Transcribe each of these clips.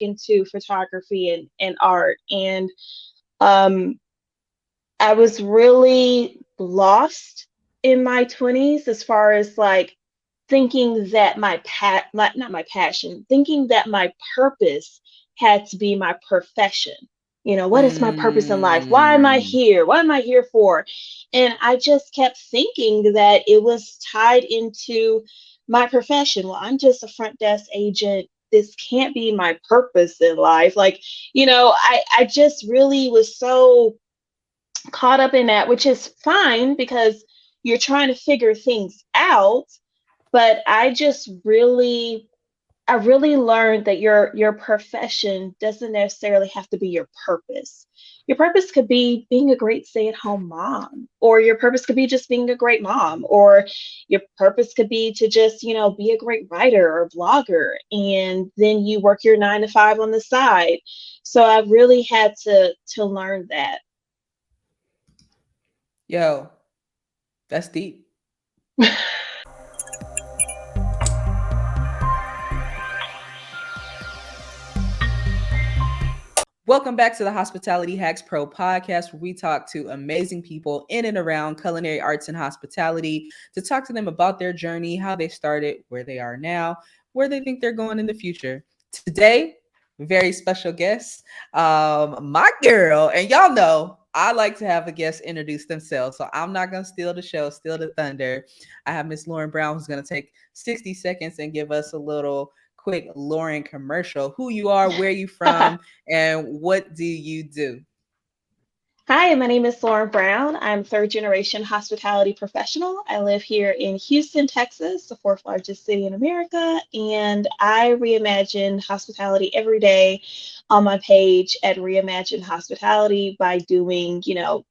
into photography and art. And um, I was really lost in my 20s as far as like thinking that not my passion, thinking that my purpose had to be my profession. What is my purpose in life? Why am I Mm. here? What am I here for? And I just kept thinking that it was tied into my profession. Well, I'm just a front desk agent. This can't be my purpose in life. Like, I just really was so caught up in that, which is fine because you're trying to figure things out. But I really learned that your profession doesn't necessarily have to be your purpose. Your purpose could be being a great stay-at-home mom, or your purpose could be just being a great mom, or your purpose could be to just, be a great writer or blogger, and then you work your 9 to 5 on the side. So I really had to learn that. Yo, that's deep. Welcome back to the Hospitality Hacks Pro podcast, where we talk to amazing people in and around culinary arts and hospitality to talk to them about their journey, how they started, where they are now, where they think they're going in the future. Today, very special guest, my girl, and y'all know I like to have a guest introduce themselves, so I'm not gonna steal the show, steal the thunder. I have Miss Loren Brown, who's gonna take 60 seconds and give us a little quick Loren commercial. Who you are, where you from, and what do you do? Hi, my name is Loren Brown. I'm third generation hospitality professional. I live here in Houston, Texas, the fourth largest city in America, and I reimagine hospitality every day on my page at Reimagine Hospitality by doing,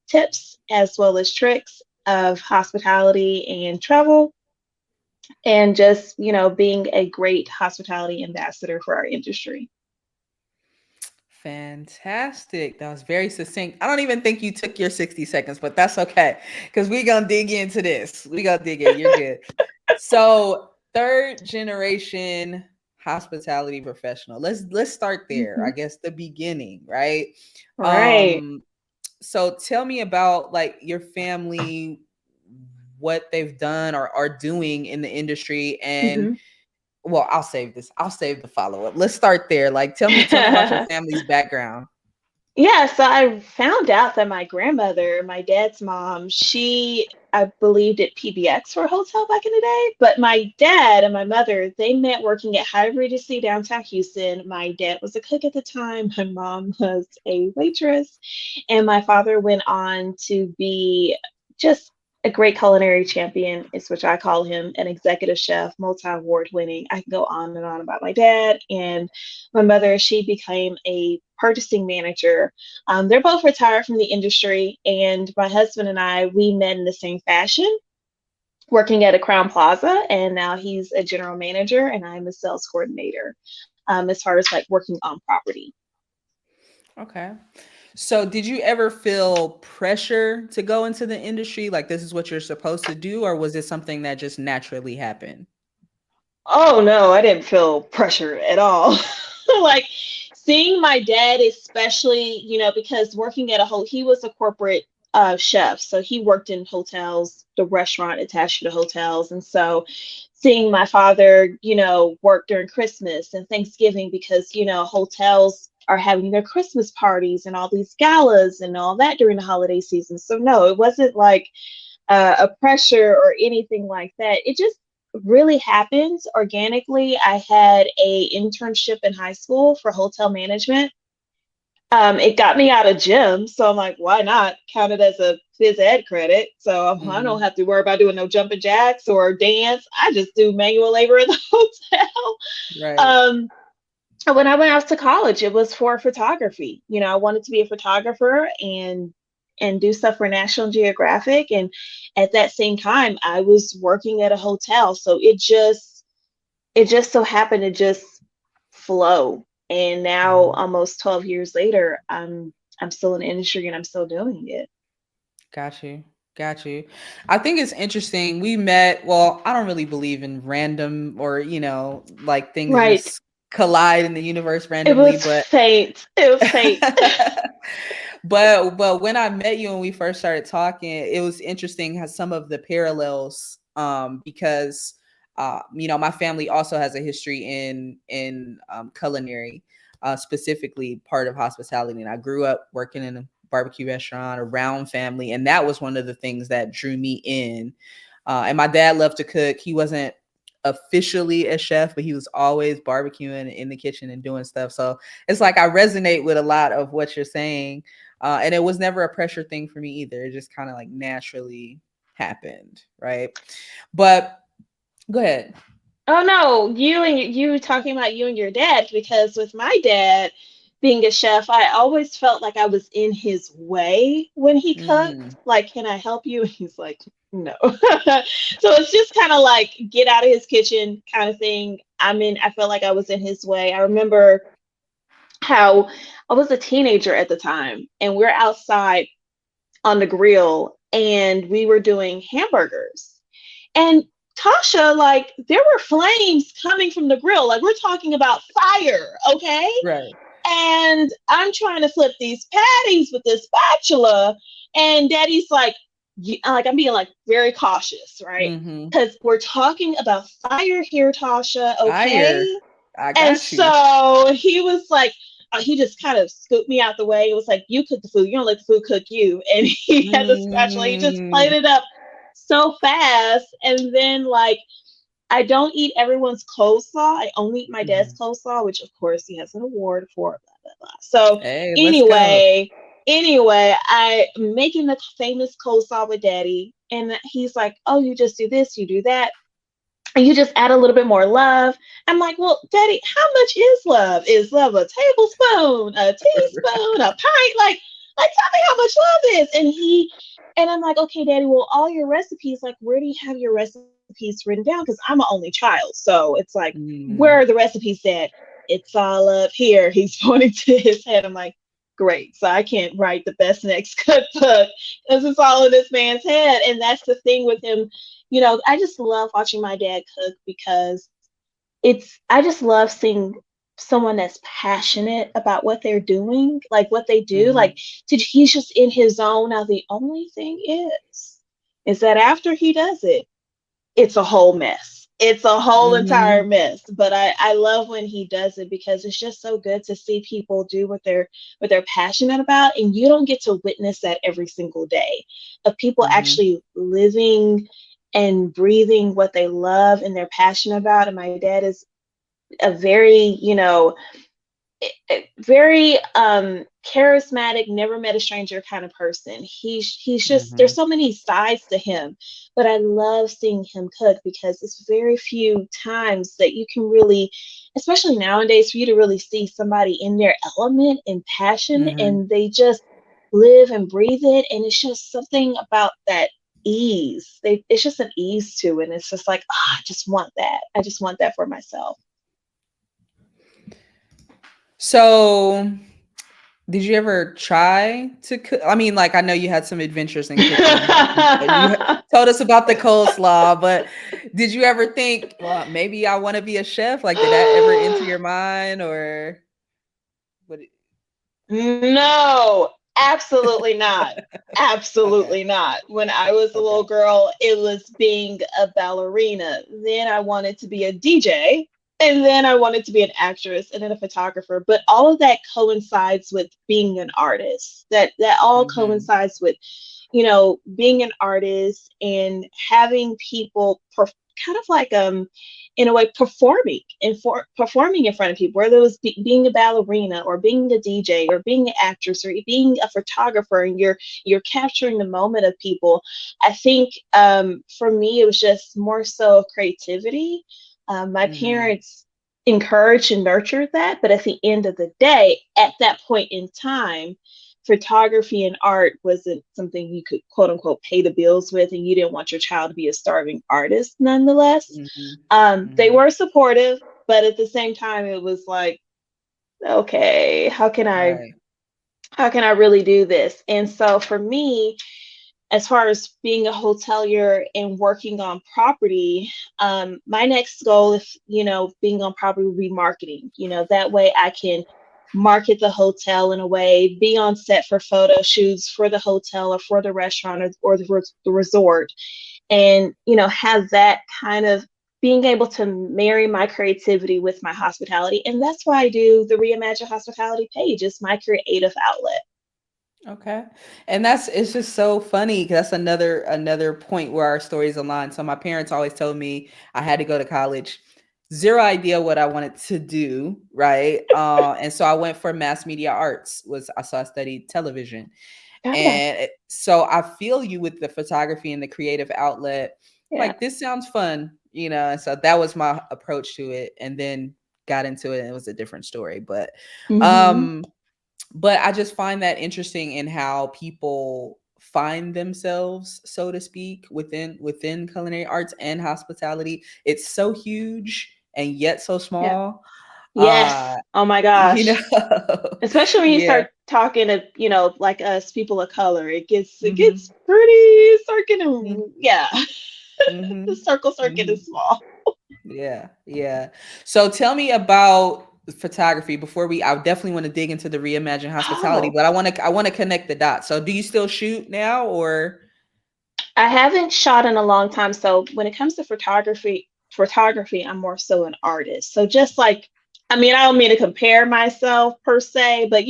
tips as well as tricks of hospitality and travel, and just, being a great hospitality ambassador for our industry. Fantastic. That was very succinct. I don't even think you took your 60 seconds, but that's okay because we're going to dig into this. We're going to dig in. You're good. So, third generation hospitality professional. Let's start there. I Mhm. guess the beginning, right? Right. Um so tell me about like your family, what they've done or are doing in the industry, and Mhm. well, I'll save this. I'll save the follow up. Let's start there. Like, tell me about your family's background. Yeah, so I found out that my grandmother, my dad's mom, I believe, did PBX for a hotel back in the day. But my dad and my mother, they met working at High Regency downtown Houston. My dad was a cook at the time. My mom was a waitress. And my father went on to be just a great culinary champion, is what I call him, an executive chef, multi-award winning. I can go on and on about my dad. And my mother, she became a purchasing manager. They're both retired from the industry, and my husband and I, we met in the same fashion, working at a Crown Plaza, and now he's a general manager, and I'm a sales coordinator, as far as like working on property. Okay. So, did you ever feel pressure to go into the industry? Like, this is what you're supposed to do, or was it something that just naturally happened? Oh no, I didn't feel pressure at all. Like seeing my dad, especially, because working at he was a corporate chef, so he worked in hotels, the restaurant attached to the hotels, and so seeing my father, work during Christmas and Thanksgiving because hotels are having their Christmas parties and all these galas and all that during the holiday season. So no, it wasn't like a pressure or anything like that. It just really happens organically. I had a internship in high school for hotel management. It got me out of gym, so I'm like, why not count it as a phys ed credit? So I don't Hmm. have to worry about doing no jumping jacks or dance. I just do manual labor in the hotel. Right. Um, and when I went out to college, it was for photography. I wanted to be a photographer and do stuff for National Geographic. And at that same time, I was working at a hotel. So it just so happened to just flow. And now, Mhm. almost 12 years later, I'm still in the industry and I'm still doing it. Got you. Got you. I think it's interesting. We met, well, I don't really believe in random or, like things Right. just collide in the universe It randomly, was but fate. It was fate. but when I met you and we first started talking, it was interesting how some of the parallels, because my family also has a history in culinary, specifically part of hospitality, and I grew up working in a barbecue restaurant around family, and that was one of the things that drew me in. And my dad loved to cook. He wasn't officially a chef, but he was always barbecuing in the kitchen and doing stuff. So it's like I resonate with a lot of what you're saying. And it was never a pressure thing for me either. It just kind of like naturally happened, right? But go ahead. Oh no, you talking about you and your dad, because with my dad being a chef, I always felt like I was in his way when he cooked. Mm, Like, can I help you? And he's like, no. So it's just kind of like get out of his kitchen kind of thing. I felt like I was in his way. I remember how I was a teenager at the time, and we're outside on the grill and we were doing hamburgers. And Tasha, like, there were flames coming from the grill. Like, we're talking about fire, okay? right. And I'm trying to flip these patties with this spatula. And Daddy's like, I'm being like very cautious, right? Mm-hmm. Because we're talking about fire here, Tasha, Fire. okay? I And got you. so he was like, he just kind of scooped me out the way. It was like, you cook the food. You don't let the food cook you. And he had the spatula. He just Mm-hmm. plated it up so fast. And then, like, I don't eat everyone's coleslaw. I only eat my dad's coleslaw, which of course he has an award for. Blah blah blah. So Hey, let's go. anyway, I'm making the famous coleslaw with Daddy, and he's like, "Oh, you just do this, you do that, and you just add a little bit more love." I'm like, "Well, Daddy, how much is love? Is love a tablespoon, a teaspoon, a pint? Like, tell me how much love is." And I'm like, "Okay, Daddy, well, all your recipes, like, where do you have your recipes written down? Because I'm an only child, so it's like, where Mm, are the recipes at? It's all up here." He's pointing to his head. I'm like, great. So I can't write the best next cookbook because it's all in this man's head. And that's the thing with him. I just love watching my dad cook because I just love seeing someone that's passionate about what they're doing, like what they do. mm-hmm. He's just in his zone. Now, the only thing is that after he does it, it's a whole mess. It's a whole entire Mm-hmm. mess. But I love when he does it because it's just so good to see people do what they're passionate about. And you don't get to witness that every single day of people Mm-hmm. actually living and breathing what they love and they're passionate about. And my dad is a very, very charismatic, never met a stranger kind of person. He's just, Mm-hmm. there's so many sides to him, but I love seeing him cook because it's very few times that you can really, especially nowadays, for you to really see somebody in their element and passion, Mm-hmm. and they just live and breathe it, and it's just something about that ease. It's just an ease to it, and it's just like, I just want that. I just want that for myself. So, did you ever try to cook? I mean, like, I know you had some adventures in cooking. You told us about the coleslaw, but did you ever think, well, maybe I want to be a chef? Like, did that ever enter your mind, or what? No, absolutely not. Okay. Absolutely not. When I was a little Okay. girl, it was being a ballerina. Then I wanted to be a DJ. And then I wanted to be an actress and then a photographer. But all of that coincides with being an artist. That all Mm-hmm. coincides with, being an artist and having people kind of like in a way performing and performing in front of people, whether it was being a ballerina or being a DJ or being an actress or being a photographer, and you're capturing the moment of people. I think for me it was just more so creativity. My Mm-hmm. parents encouraged and nurtured that, but at the end of the day, at that point in time, photography and art wasn't something you could quote unquote pay the bills with, and you didn't want your child to be a starving artist nonetheless. Mm-hmm. They Mm-hmm. were supportive, but at the same time, it was like, okay, how can I Right. how can I really do this? And so for me, as far as being a hotelier and working on property, my next goal, if being on property, would be marketing. That way I can market the hotel in a way, be on set for photo shoots for the hotel or for the restaurant or the resort, and have that kind of being able to marry my creativity with my hospitality. And that's why I do the Reimagine Hospitality page. It's my creative outlet. Okay. And that's it's just so funny because that's another point where our stories align. So my parents always told me I had to go to college. Zero idea what I wanted to do, right? And so I went for mass media arts. I studied television. Got it. And so I feel you with the photography and the creative outlet. Yeah. Like this sounds fun, and so that was my approach to it, and then got into it and it was a different story. Hmm. Um but I just find that interesting in how people find themselves, so to speak, within culinary arts and hospitality. It's so huge and yet so Yeah. small. Yes. Uh, Oh my you gosh. know, Especially when you yeah. start talking to, like us people of color, it Hmm. gets pretty circuit, yeah. The Hmm. circuit Hmm. is small. Yeah, yeah. So tell me about photography before I definitely want to dig into the reimagined hospitality, Oh, but I want to connect the dots. So do you still shoot now or I haven't shot in a long time. So when it comes to photography, I'm more so an artist. So just like, I mean, I don't mean to compare myself per se, but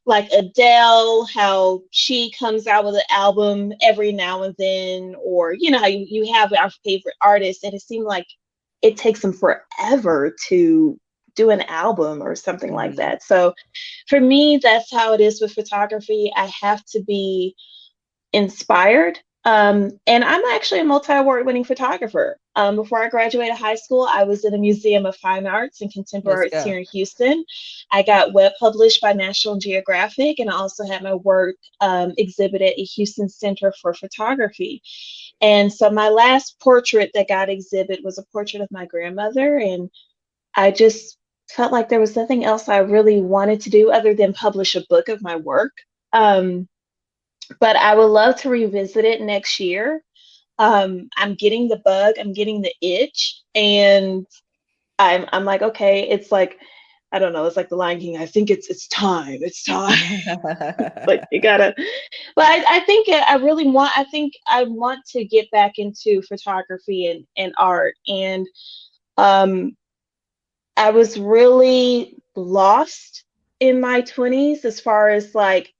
like Adele, how she comes out with an album every now and then, or how you have our favorite artists, and it seemed like it takes them forever to do an album or something like Mhm. that. So for me, that's how it is with photography. I have to be inspired. And I'm actually a multi-award winning photographer. Before I graduated high school, I was in a Museum of Fine Arts and Let's Contemporary Arts go. here in Houston. I got web published by National Geographic, and I also had my work exhibited at Houston Center for Photography. And so my last portrait that got exhibited was a portrait of my grandmother, and I just felt like there was nothing else I really wanted to do other than publish a book of my work. Um, but I would love to revisit it next year. I'm getting the bug, I'm getting the itch, and I'm like, okay, it's like, I don't know, it's like the Lion King. I think it's time. It's time. Like you gotta. But I think I really want. I think I want to get back into photography and art. And um, I was really lost in my 20s as far as like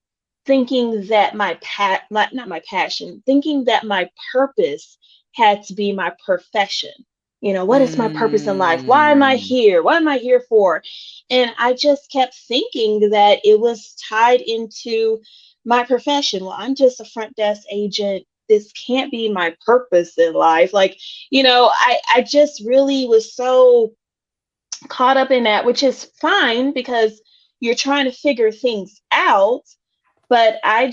thinking that not my passion, thinking that my purpose had to be my profession. What is my purpose in life? Why am I Mm. here? What am I here for? And I just kept thinking that it was tied into my profession. Well, I'm just a front desk agent. This can't be my purpose in life. Like, I just really was so caught up in that, which is fine because you're trying to figure things out. But I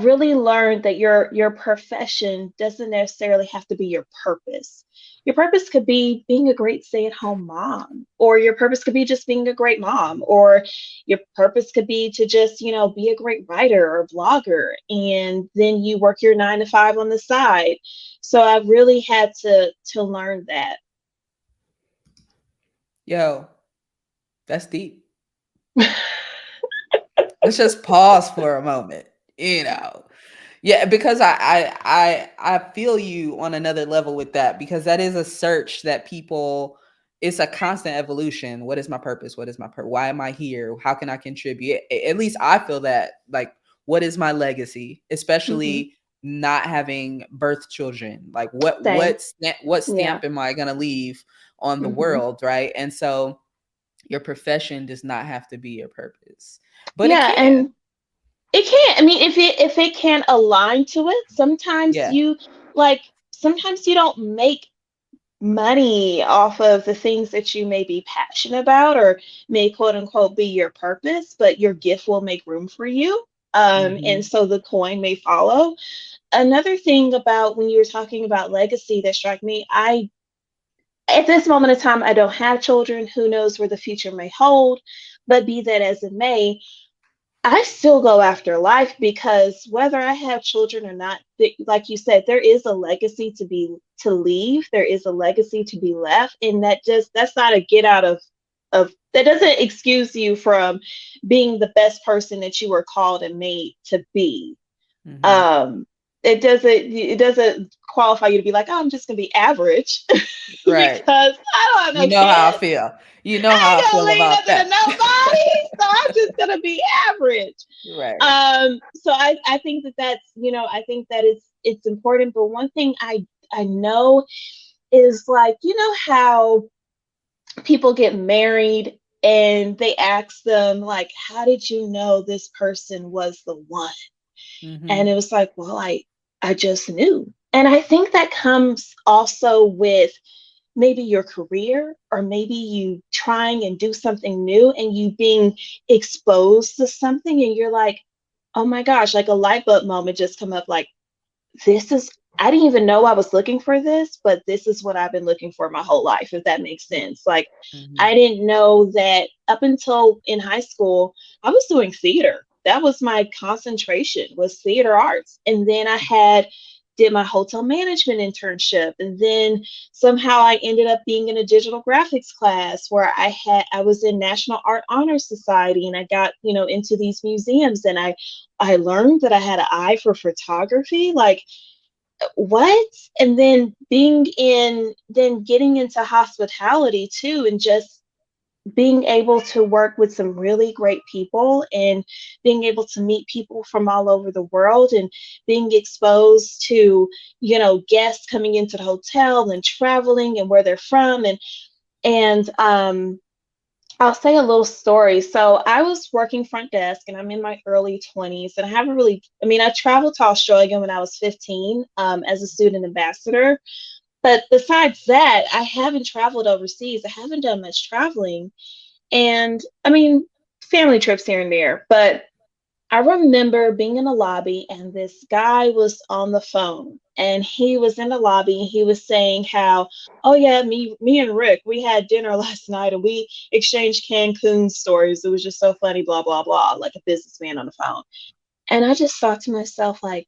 really learned that your profession doesn't necessarily have to be your purpose. Your purpose could be being a great stay-at-home mom, or your purpose could be just being a great mom, or your purpose could be to just, be a great writer or blogger, and then you work your 9 to 5 on the side. So I really had to learn that. Yo, that's deep. Let's just pause for a moment. You know, yeah, because I feel you on another level with that because that is a search that people. It's a constant evolution. What is my purpose? What is my purpose? Why am I here? How can I contribute? At least I feel that. Like, what is my legacy? Hmm. Especially not having birth children. Like, what Same. what stamp, what Yeah. stamp am I gonna leave on the Hmm. world, right? And so your profession does not have to be your purpose, but it Yeah, can. and it can. I mean, if it can align to it, Yeah. sometimes you don't make money off of the things that you may be passionate about or may quote unquote be your purpose, but your gift will make room for you. And Mhm. so the coin may follow. Another thing about when you were talking about legacy that struck me, at this moment in time, I don't have children. Who knows where the future may hold? But be that as it may, I still go after life because whether I have children or not, like you said, there is a legacy to leave. There is a legacy to be left, and that's not a get out of that doesn't excuse you from being the best person that you were called and made to be. Mm-hmm. Um, it doesn't qualify you to be like, oh, I'm just gonna be average Right. because I don't have You no know how I kids. feel. You know I how I ain't gonna feel leave about nothing to that. nobody, so I'm just gonna be average. Right. So I think that's, I think that it's important. But one thing I know is, like, how people get married and they ask them, like, how did you know this person was the one? And Mm-hmm. it was like, well, I just knew. And I think that comes also with maybe your career, or maybe you trying and do something new and you being exposed to something and you're like, oh my gosh, like a light bulb moment just come up, like, this is, I didn't even know I was looking for this, but this is what I've been looking for my whole life, if that makes sense. Like, Mm-hmm. I didn't know that up until in high school, I was doing theater. That was my concentration, was theater arts. And then I had did my hotel management internship, and then somehow I ended up being in a digital graphics class where I was in National Art Honor Society, and I got, into these museums, and I learned that I had an eye for photography. Like, what? And then then getting into hospitality too, and just being able to work with some really great people, and being able to meet people from all over the world, and being exposed to, guests coming into the hotel and traveling and where they're from. And I'll say a little story. So I was working front desk, and I'm in my early 20s, and I haven't really, I mean, I traveled to Australia when I was 15, as a student ambassador. But besides that, I haven't traveled overseas. I haven't done much traveling. And I mean, family trips here and there. But I remember being in the lobby, and this guy was on the phone, and he was in the lobby, and he was saying how, oh yeah, me and Rick, we had dinner last night and we exchanged Cancun stories. It was just so funny, blah, blah, blah, like a businessman on the phone. And I just thought to myself, like,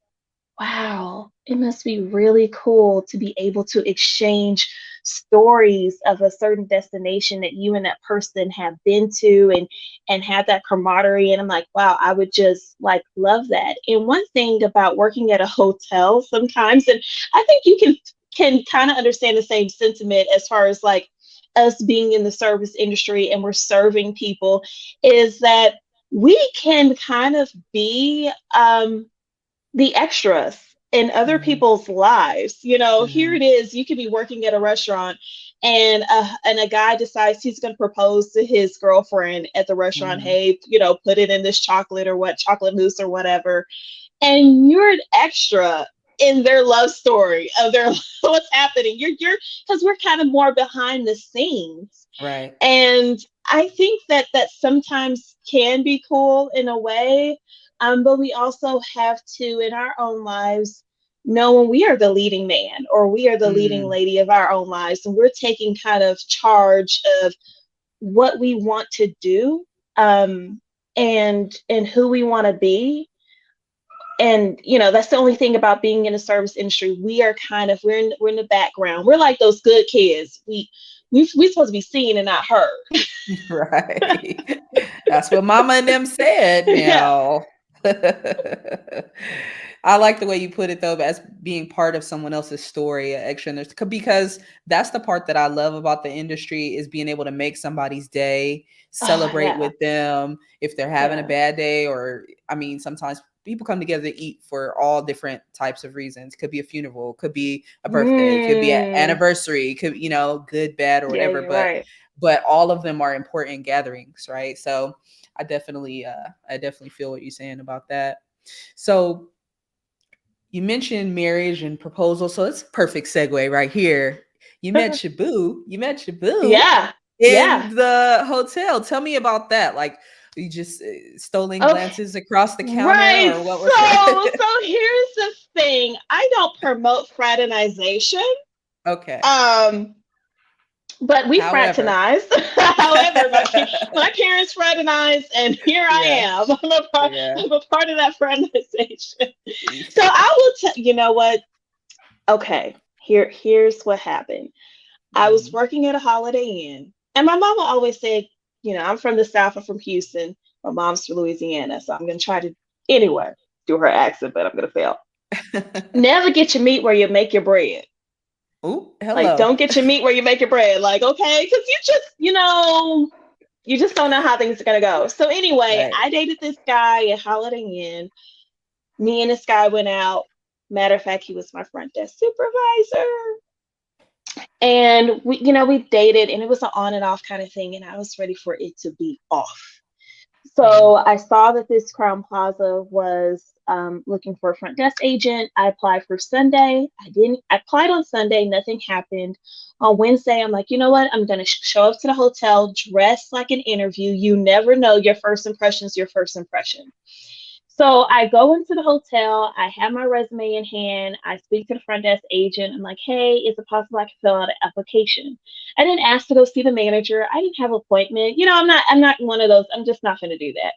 wow, it must be really cool to be able to exchange stories of a certain destination that you and that person have been to, and have that camaraderie. And I'm like, wow, I would just like love that. And one thing about working at a hotel sometimes, and I think you can kind of understand the same sentiment as far as like us being in the service industry and we're serving people, is that we can kind of be the extras in other Mm-hmm. people's lives. Here Mm-hmm. it is. You could be working at a restaurant, and a guy decides he's going to propose to his girlfriend at the restaurant. Mm-hmm. Hey, put it in this chocolate or what, chocolate mousse or whatever, and you're an extra in their love story of their what's happening. You're because we're kind of more behind the scenes. Right. And I think that sometimes can be cool in a way, but we also have to, in our own lives, know when we are the leading man or we are the leading Mm. lady of our own lives, and we're taking kind of charge of what we want to do, and who we want to be. And that's the only thing about being in the service industry. We are kind of we're in the background. We're like those good kids. We supposed to be seen and not heard. Right. That's what Mama and them said Yeah. now. I like the way you put it though, as being part of someone else's story, extra. And because that's the part that I love about the industry, is being able to make somebody's day, Oh celebrate yeah. with them if they're having a Yeah. bad day. Or I mean, sometimes people come together to eat for all different types of reasons. Could be a funeral, could be a birthday, could be an Mm, anniversary, could, good, bad, or yeah, whatever. you're But right. all of them are important gatherings, right? So I definitely feel what you're saying about that. So you mentioned marriage and proposal, so it's a perfect segue right here. You met your boo Yeah. Yeah. in the hotel. Tell me about that. Like, you just stolen Okay. glances across the counter, Right. or what was So here's the thing. I don't promote fraternization. okay. Um, But we However, fraternized. However, my parents fraternized, and here I yeah, am. yeah. I'm a part of that fraternization. So I will tell you know what? Okay, here's what happened. I was Mhm. working at a Holiday Inn, and my mama always said, I'm from the South, I'm from Houston. My mom's from Louisiana, so I'm gonna try to anyway do her accent, but I'm gonna fail. Never get your meat where you make your bread. Ooh, Like, hello. don't get your meat where you make your bread. Like, okay, because you just don't know how things are gonna go. So anyway, Right. I dated this guy at Holiday Inn. Me and this guy went out. Matter of fact, he was my front desk supervisor. And we dated, and it was an on and off kind of thing, and I was ready for it to be off. Mhm. So I saw that this Crown Plaza was looking for a front desk agent. I applied for Sunday. I applied on Sunday. Nothing happened. On Wednesday, I'm like, you know what? I'm going to show up to the hotel, dress like an interview. You never know. Your first impression is your first impression. So I go into the hotel. I have my resume in hand. I speak to the front desk agent. I'm like, hey, is it possible I can fill out an application? I didn't ask to go see the manager. I didn't have an appointment. I'm not one of those. I'm just not going to do that.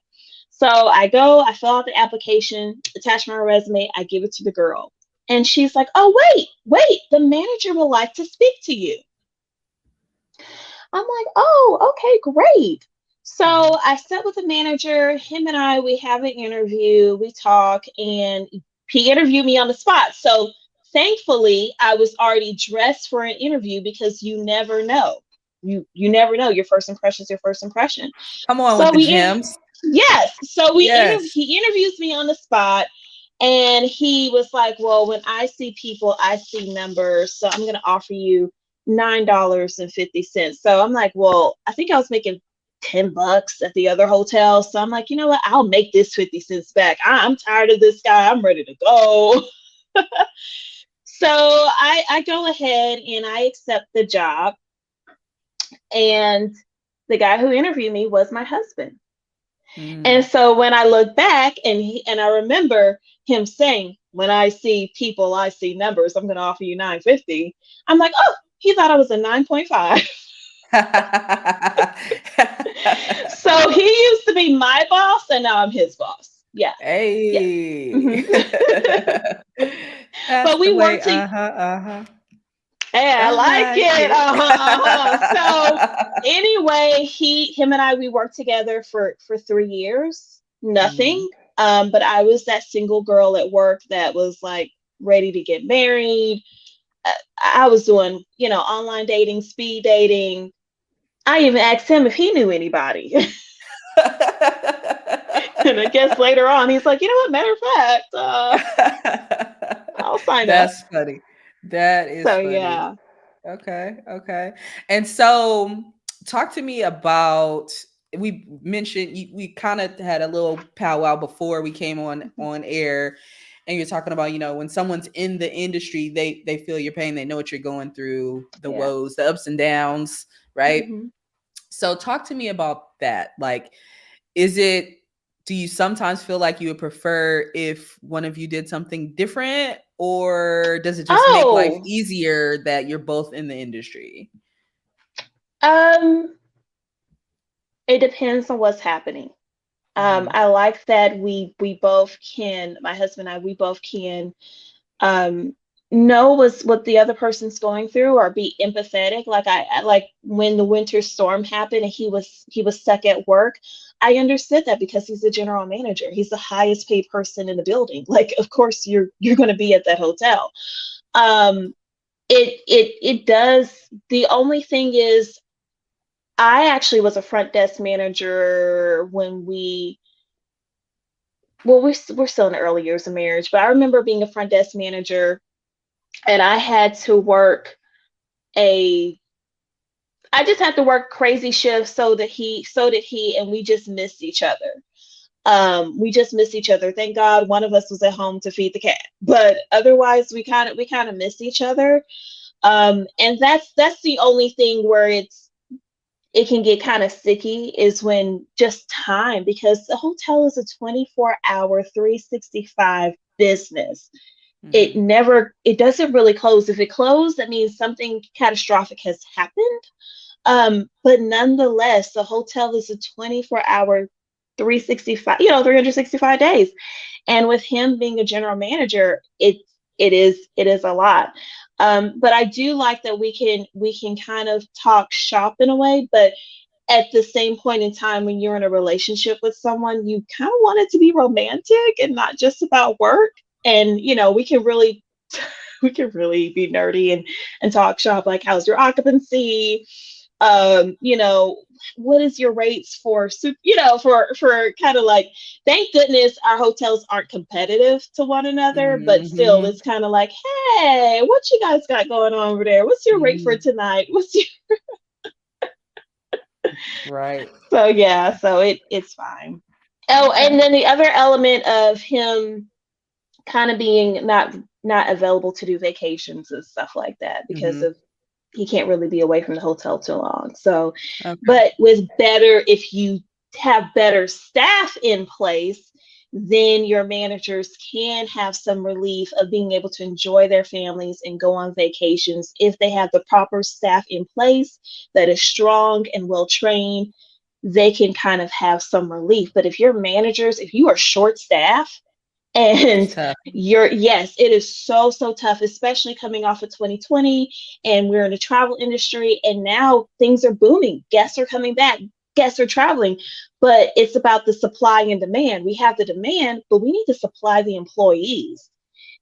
So I go, I fill out the application, attach my resume, I give it to the girl. And she's like, oh, wait, the manager would like to speak to you. I'm like, oh, okay, great. So Mhm. I sat with the manager, him and we have an interview, we talk, and he interviewed me on the spot. So thankfully, I was already dressed for an interview because you never know. You never know. Your first impression is your first impression. Come on with So the gems. yes. So Yes. he interviews me on the spot, and he was like, well, when I see people, I see numbers. So I'm going to offer you $9.50. So I'm like, well, I think I was making $10 at the other hotel. So I'm like, you know what? I'll make this 50 cents back. I'm tired of this guy. I'm ready to go. So I go ahead and I accept the job. And the guy who interviewed me was my husband. And Mm. so when I look back and I remember him saying, when I see people, I see numbers, I'm going to offer you 950. I'm like, oh, he thought I was a 9.5. So he used to be my boss, and now I'm his boss. Yeah. Yeah. Hey. Hmm. That's But the we way. worked to, Uh-huh. Uh-huh. hey, I I like like it. it. So anyway, him and I, we worked together for 3 years. Mhm. Nothing. But I was that single girl at work that was like ready to get married. Uh, I was doing, online dating, speed dating. I even asked him if he knew anybody. And I guess later on, he's like, you know what? Matter of fact, I'll sign up. That's funny. That is So funny. yeah. Okay, okay. And so talk to me about we mentioned we kind of had a little powwow before we came on air, and you're talking about, when someone's in the industry, they feel your pain, they know what you're going through, the Yeah. woes, the ups and downs, right? Hmm. So talk to me about that. Like, is it, do you sometimes feel like you would prefer if one of you did something different, or does it just make life Oh, easier that you're both in the industry? um, it depends on what's happening. Mhm. I like that we both can, my husband and I, we both can um know what the other person's going through, or be empathetic. Like I like when the winter storm happened and he was stuck at work. I understood that because he's the general manager. He's the highest paid person in the building. Like, of course you're going to be at that hotel. Um, it does. The only thing is, I actually was a front desk manager when we're still in the early years of marriage, but I remember being a front desk manager, and a I just had to work crazy shifts so did he, and we just missed each other. We just missed each other. Thank God one of us was at home to feed the cat. But otherwise we kind of missed each other. And that's the only thing where it can get kind of sticky, is when just time, because the hotel is a 24-hour 365 business. it Mhm. never it doesn't really close. If it closed, that means something catastrophic has happened. But nonetheless, the hotel is a 24-hour, 365, 365 days. And with him being a general manager, it is a lot. But I do like that we can kind of talk shop in a way, but at the same point in time when you're in a relationship with someone, you kind of want it to be romantic and not just about work. And we can really we can really be nerdy and talk shop, like how's your occupancy, um you know what is your rates for soup, for kind of like, thank goodness our hotels aren't competitive to one another, but still Mm-hmm. it's kind of like, hey, what you guys got going on over there? What's your rate for Mm-hmm. tonight? What's your Right. So yeah, so it's fine. Oh, Okay. and then the other element of him kind of being not available to do vacations and stuff like that, because Mm-hmm. of he can't really be away from the hotel too long. So, Okay. but with better, if you have better staff in place, then your managers can have some relief of being able to enjoy their families and go on vacations if they have the proper staff in place that is strong and well trained. They can kind of have some relief. But if your managers, if you are short staffed, It's and tough. yes, it is so tough, especially coming off of 2020, and we're in the travel industry, and now things are booming. Guests are coming back, guests are traveling, but it's about the supply and demand. We have the demand, but we need to supply the employees.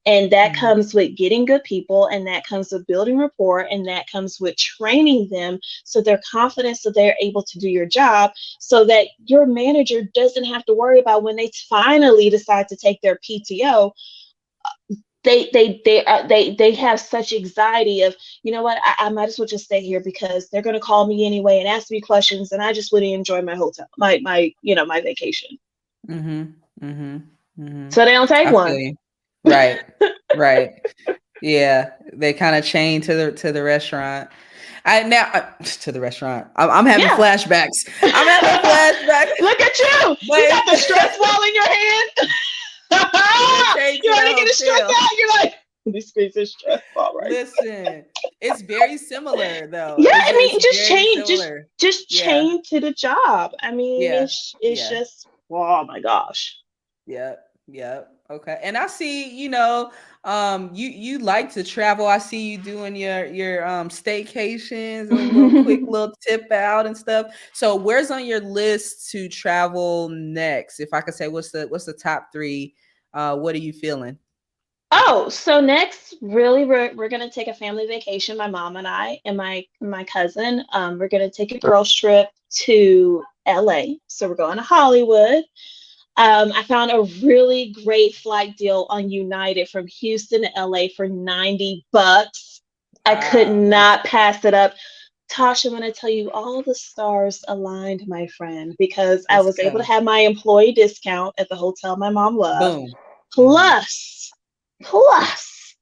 And that Mm-hmm. comes with getting good people, and that comes with building rapport, and that comes with training them so they're confident, so they're able to do your job, so that your manager doesn't have to worry about when they finally decide to take their PTO. They have such anxiety of, you know what, I might as well just stay here because they're going to call me anyway and ask me questions, and I just wouldn't enjoy my hotel, my vacation. Mm-hmm. Mm-hmm. Mm-hmm. So they don't take I feel one. you. Right. Right. Yeah. They kind of chain to the restaurant. I now to the restaurant. I'm having Yeah. flashbacks. I'm having flashbacks. Look at you. But You got the stress it's ball in your hand. they're chained You to the want to get it stressed hotel. out? You're like, let me squeeze this stress ball right. Listen, it's very similar though. Yeah, It's I it's mean, just very change, similar. just Yeah. chain to the job. I mean, Yeah. it's Yeah. just, oh my gosh. Yep. Yep. Okay. And I see, you like to travel. I see you doing your staycations, a little quick little tip out and stuff. So where's on your list to travel next? If I could say what's the top three? What are you feeling? Oh, so next, really, we're gonna take a family vacation. My mom and I and my cousin. We're gonna take a girls trip to LA. So we're going to Hollywood. I found a really great flight deal on United from Houston to LA for $90. I could Ah, nice. not pass it up. Tasha, I'm going to tell you, all the stars aligned, my friend, because I Let's was able to go. have my employee discount at the hotel my mom loved. Boom. Hmm. Plus, plus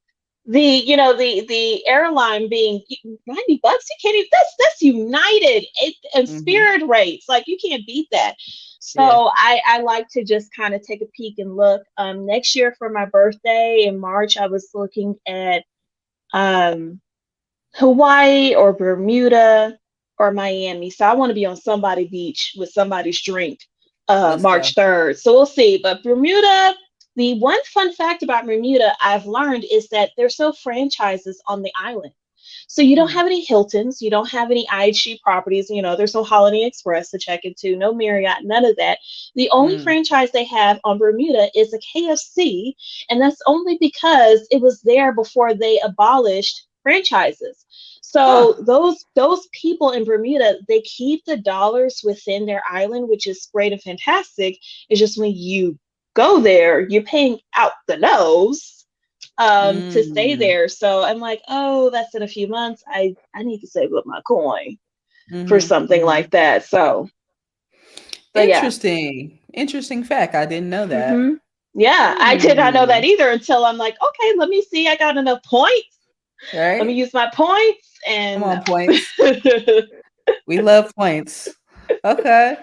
the airline being $90, you can't even, that's United and Hmm. Spirit rates, like you can't beat that. Yeah. So I like to just kind of take a peek and look. Next year for my birthday in March, I was looking at um Hawaii or Bermuda or Miami. So I want to be on somebody beach with somebody's drink Let's go. March 3rd. So we'll see. But Bermuda, the one fun fact about Bermuda I've learned is that there's no franchises on the island. So you don't Mm, have any Hiltons, you don't have any IHG properties, there's no Holiday Express to check into, no Marriott, none of that. The only mm. franchise they have on Bermuda is a KFC, and that's only because it was there before they abolished franchises. Huh. So those people in Bermuda, they keep the dollars within their island, which is great and fantastic. It's just when you go there, you're paying out the nose to stay Mm. there. So I'm like, oh, that's in a few months. I need to save up my coin for Mhm. something like Mhm. that. So yeah. Interesting. Interesting fact. I didn't know that. hmm Yeah, I did not know that Hmm. either until I'm like, okay, let me see. I got enough points. Let me Right? use my points, Come and on, no. points. We love points. Okay.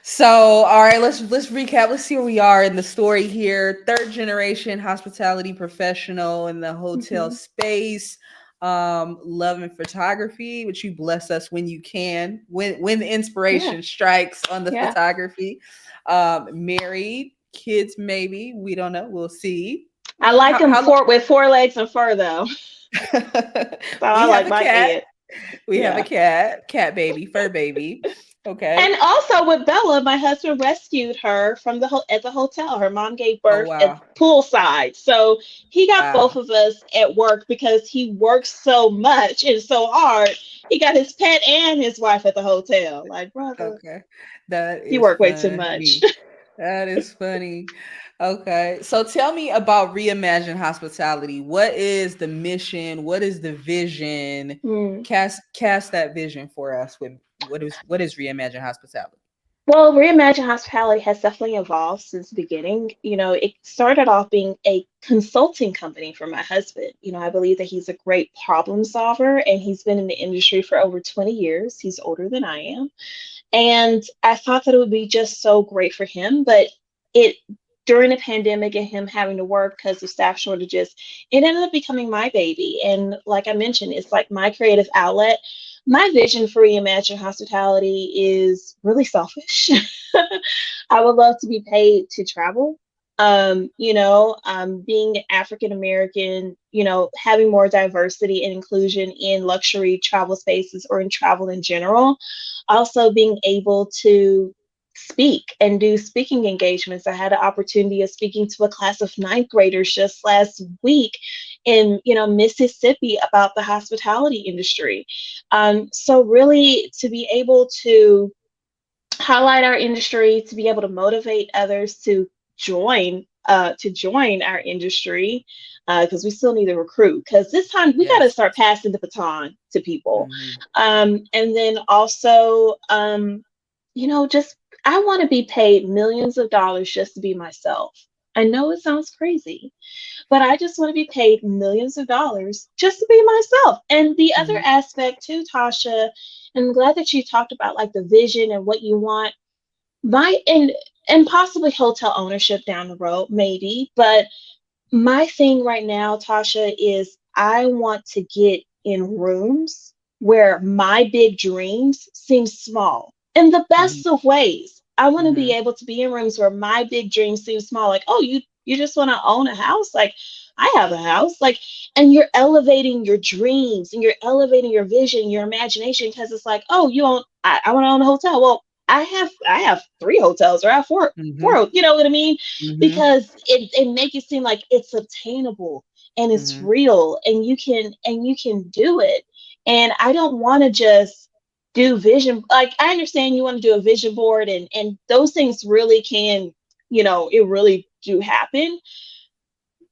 So, all right, let's recap. Let's see where we are in the story here. Third generation hospitality professional in the hotel Mhm. space. love and photography, which you bless us when you can, when the Yeah. inspiration strikes on the Yeah. photography. Married, kids, maybe we don't know. We'll see. I like them How for with 4 legs and fur though. So I we have like a my cat. kid. We have a Yeah. cat baby, fur baby. Okay. And also with Bella, my husband rescued her from at the hotel. Her mom gave Oh birth at wow, poolside. So he got both wow. of us at work because he works so much and so hard. He got his pet and his wife at the hotel. Like, brother, Okay, that you is work way too much. funny. That is funny. Okay, so tell me about Reimagine Hospitality. What is the mission? What is the vision? Hmm. Cast that vision for us. With what is Reimagine Hospitality? Well, Reimagine Hospitality has definitely evolved since the beginning. It started off being a consulting company for my husband. I believe that he's a great problem solver and he's been in the industry for over 20 years. He's older than I am. And I thought that it would be just so great for him, but it during the pandemic and him having to work because of staff shortages, it ended up becoming my baby. And like I mentioned, it's like my creative outlet. My vision for Reimagine Hospitality is really selfish. I would love to be paid to travel. Being African American, having more diversity and inclusion in luxury travel spaces or in travel in general. Also, being able to speak and do speaking engagements. I had an opportunity of speaking to a class of ninth graders just last week in Mississippi about the hospitality industry. So really to be able to highlight our industry, to be able to motivate others to join our industry, because we still need to recruit. Because this time we got to Yes. start passing the baton to people, Hmm. and then also, just I want to be paid millions of dollars just to be myself. I know it sounds crazy, but I just want to be paid millions of dollars just to be myself. And the other Hmm. aspect too, Tasha, and I'm glad that you talked about like the vision and what you want. My and possibly hotel ownership down the road, maybe. But my thing right now, Tasha, is I want to get in rooms where my big dreams seem small in the Hmm. best of ways. I want to be Hmm. able to be in rooms where my big dreams seem small. Like, oh, you just want to own a house? Like, I have a house. Like, and you're elevating your dreams and you're elevating your vision, your imagination, because it's like, oh, you own. I want to own a hotel. Well, I have 3 hotels or I have four. Hmm. Four, you know what I mean? Hmm. Because it make it seem like it's obtainable and it's Hmm. real and you can do it. And I don't want to just do vision. Like, I understand you want to do a vision board, and those things really can, it really do happen.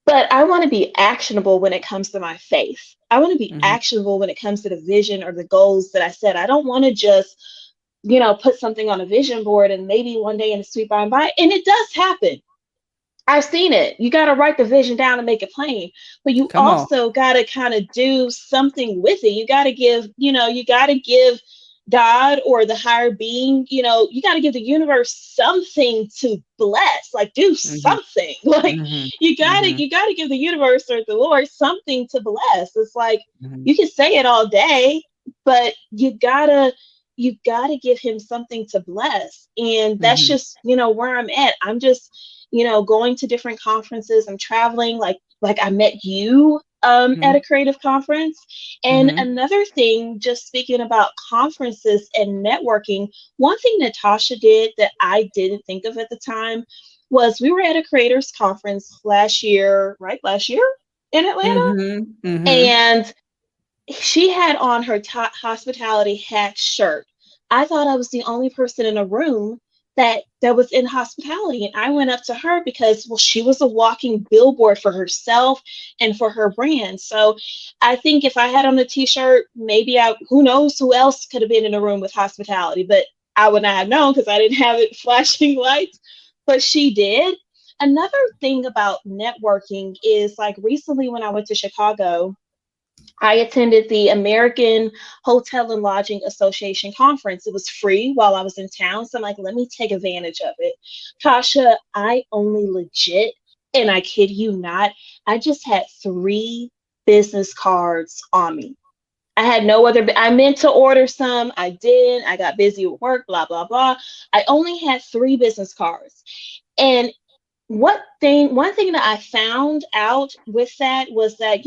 But I want to be actionable when it comes to my faith. I want to be Hmm. actionable when it comes to the vision or the goals that I set. I don't want to just put something on a vision board and maybe one day in the sweet by and by. And it does happen. I've seen it. You got to write the vision down and make it plain, but you Come on. also got to kind of do something with it. You got to give God or the higher being, you got to give the universe something to bless, like do Hmm. something. Like Hmm. you got to Hmm. you got to give the universe or the Lord something to bless. It's like Hmm. you can say it all day, but you got to give him something to bless. And that's Hmm. just, where I'm at. I'm just going to different conferences. I'm traveling, like I met you at a Hmm. creative conference. And Hmm. another thing, just speaking about conferences and networking, one thing Natasha did that I didn't think of at the time was we were at a creators conference last year, right? Last year in Atlanta. Hmm. Hmm. And she had on her top hospitality hack shirt. I thought I was the only person in a room that was in hospitality, and I went up to her because, well, she was a walking billboard for herself and for her brand. So I think if I had on a t-shirt, maybe who knows who else could have been in a room with hospitality, but I would not have known because I didn't have it flashing lights, but she did. Another thing about networking is, like, recently when I went to Chicago, I attended the American Hotel and Lodging Association conference. It was free while I was in town. So I'm like, let me take advantage of it. Tasha, I only legit, and I kid you not, I just had 3 business cards on me. I had no other, I meant to order some. I didn't. I got busy with work, blah, blah, blah. I only had three business cards. And one thing that I found out with that was that,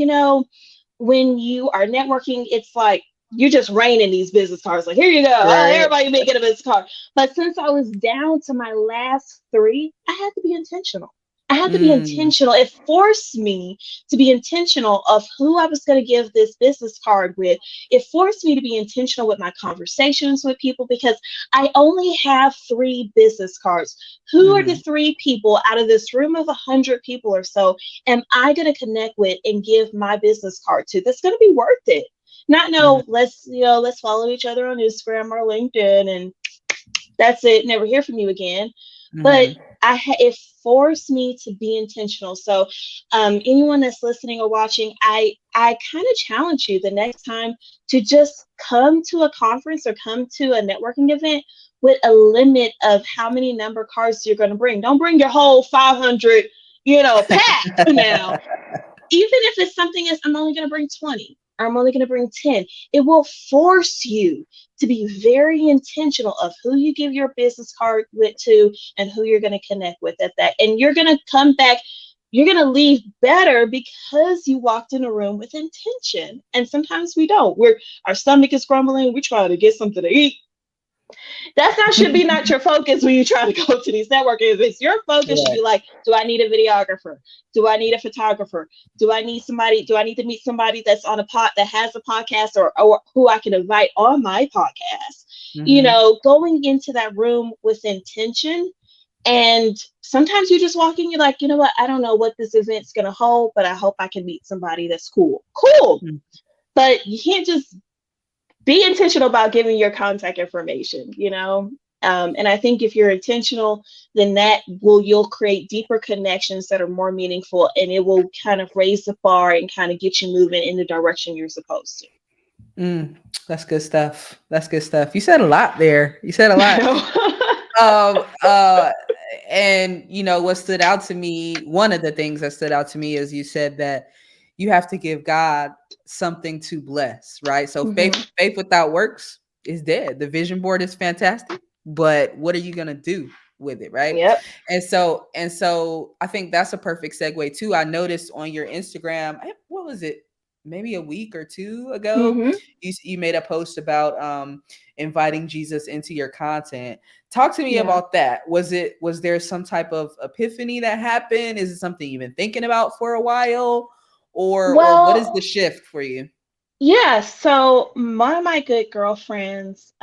when you are networking, it's like you're just raining these business cards. Like, here you go. Oh, Right. everybody may get a business card. But since I was down to my last three, I had to be intentional. I had to be Mm, intentional. It forced me to be intentional of who I was going to give this business card with. It forced me to be intentional with my conversations with people because I only have three business cards. Who are the mm-hmm, three people out of this room of 100 people or so am I going to connect with and give my business card to that's going to be worth it? Not mm-hmm, no, let's follow each other on Instagram or LinkedIn and that's it, never hear from you again. But mm-hmm. it forced me to be intentional. So anyone that's listening or watching, I kind of challenge you the next time to just come to a conference or come to a networking event with a limit of how many number cards you're going to bring. Don't bring your whole 500 pack now. Even if it's something as I'm only going to bring 20 or I'm only going to bring 10, it will force you to be very intentional of who you give your business card with to and who you're going to connect with at that. And you're going to come back, you're going to leave better because you walked in a room with intention. And sometimes we don't. Our stomach is grumbling, we try to get something to eat. That's not should be not your focus when you try to go to these networking events. Your focus should Right. be like, do I need a videographer? Do I need a photographer? Do I need somebody? Do I need to meet somebody that's on a that has a podcast or who I can invite on my podcast? Mm-hmm. Going into that room with intention. And sometimes you just walk in, you're like, you know what? I don't know what this event's gonna hold, but I hope I can meet somebody that's cool. Cool. But you can't just be intentional about giving your contact information. And I think if you're intentional, then you'll create deeper connections that are more meaningful and it will kind of raise the bar and kind of get you moving in the direction you're supposed Mm, that's good stuff. That's good stuff. You said a lot there. You said a to. lot. No. Um, uh, and what stood out to me, one of the things that stood out to me is you said that you have to give God something to bless, right? So Hmm. faith without works is dead. The vision board is fantastic, but what are you gonna do with it, right? Yep. And so I think that's a perfect segue too. I noticed on your Instagram, what was it? Maybe a week or two ago, Hmm. you made a post about inviting Jesus into your content. Talk to me Yeah. about that. Was there some type of epiphany that happened? Is it something you've been thinking about for a while? Or what is the Well, shift for you? yeah. So one of my good girlfriends,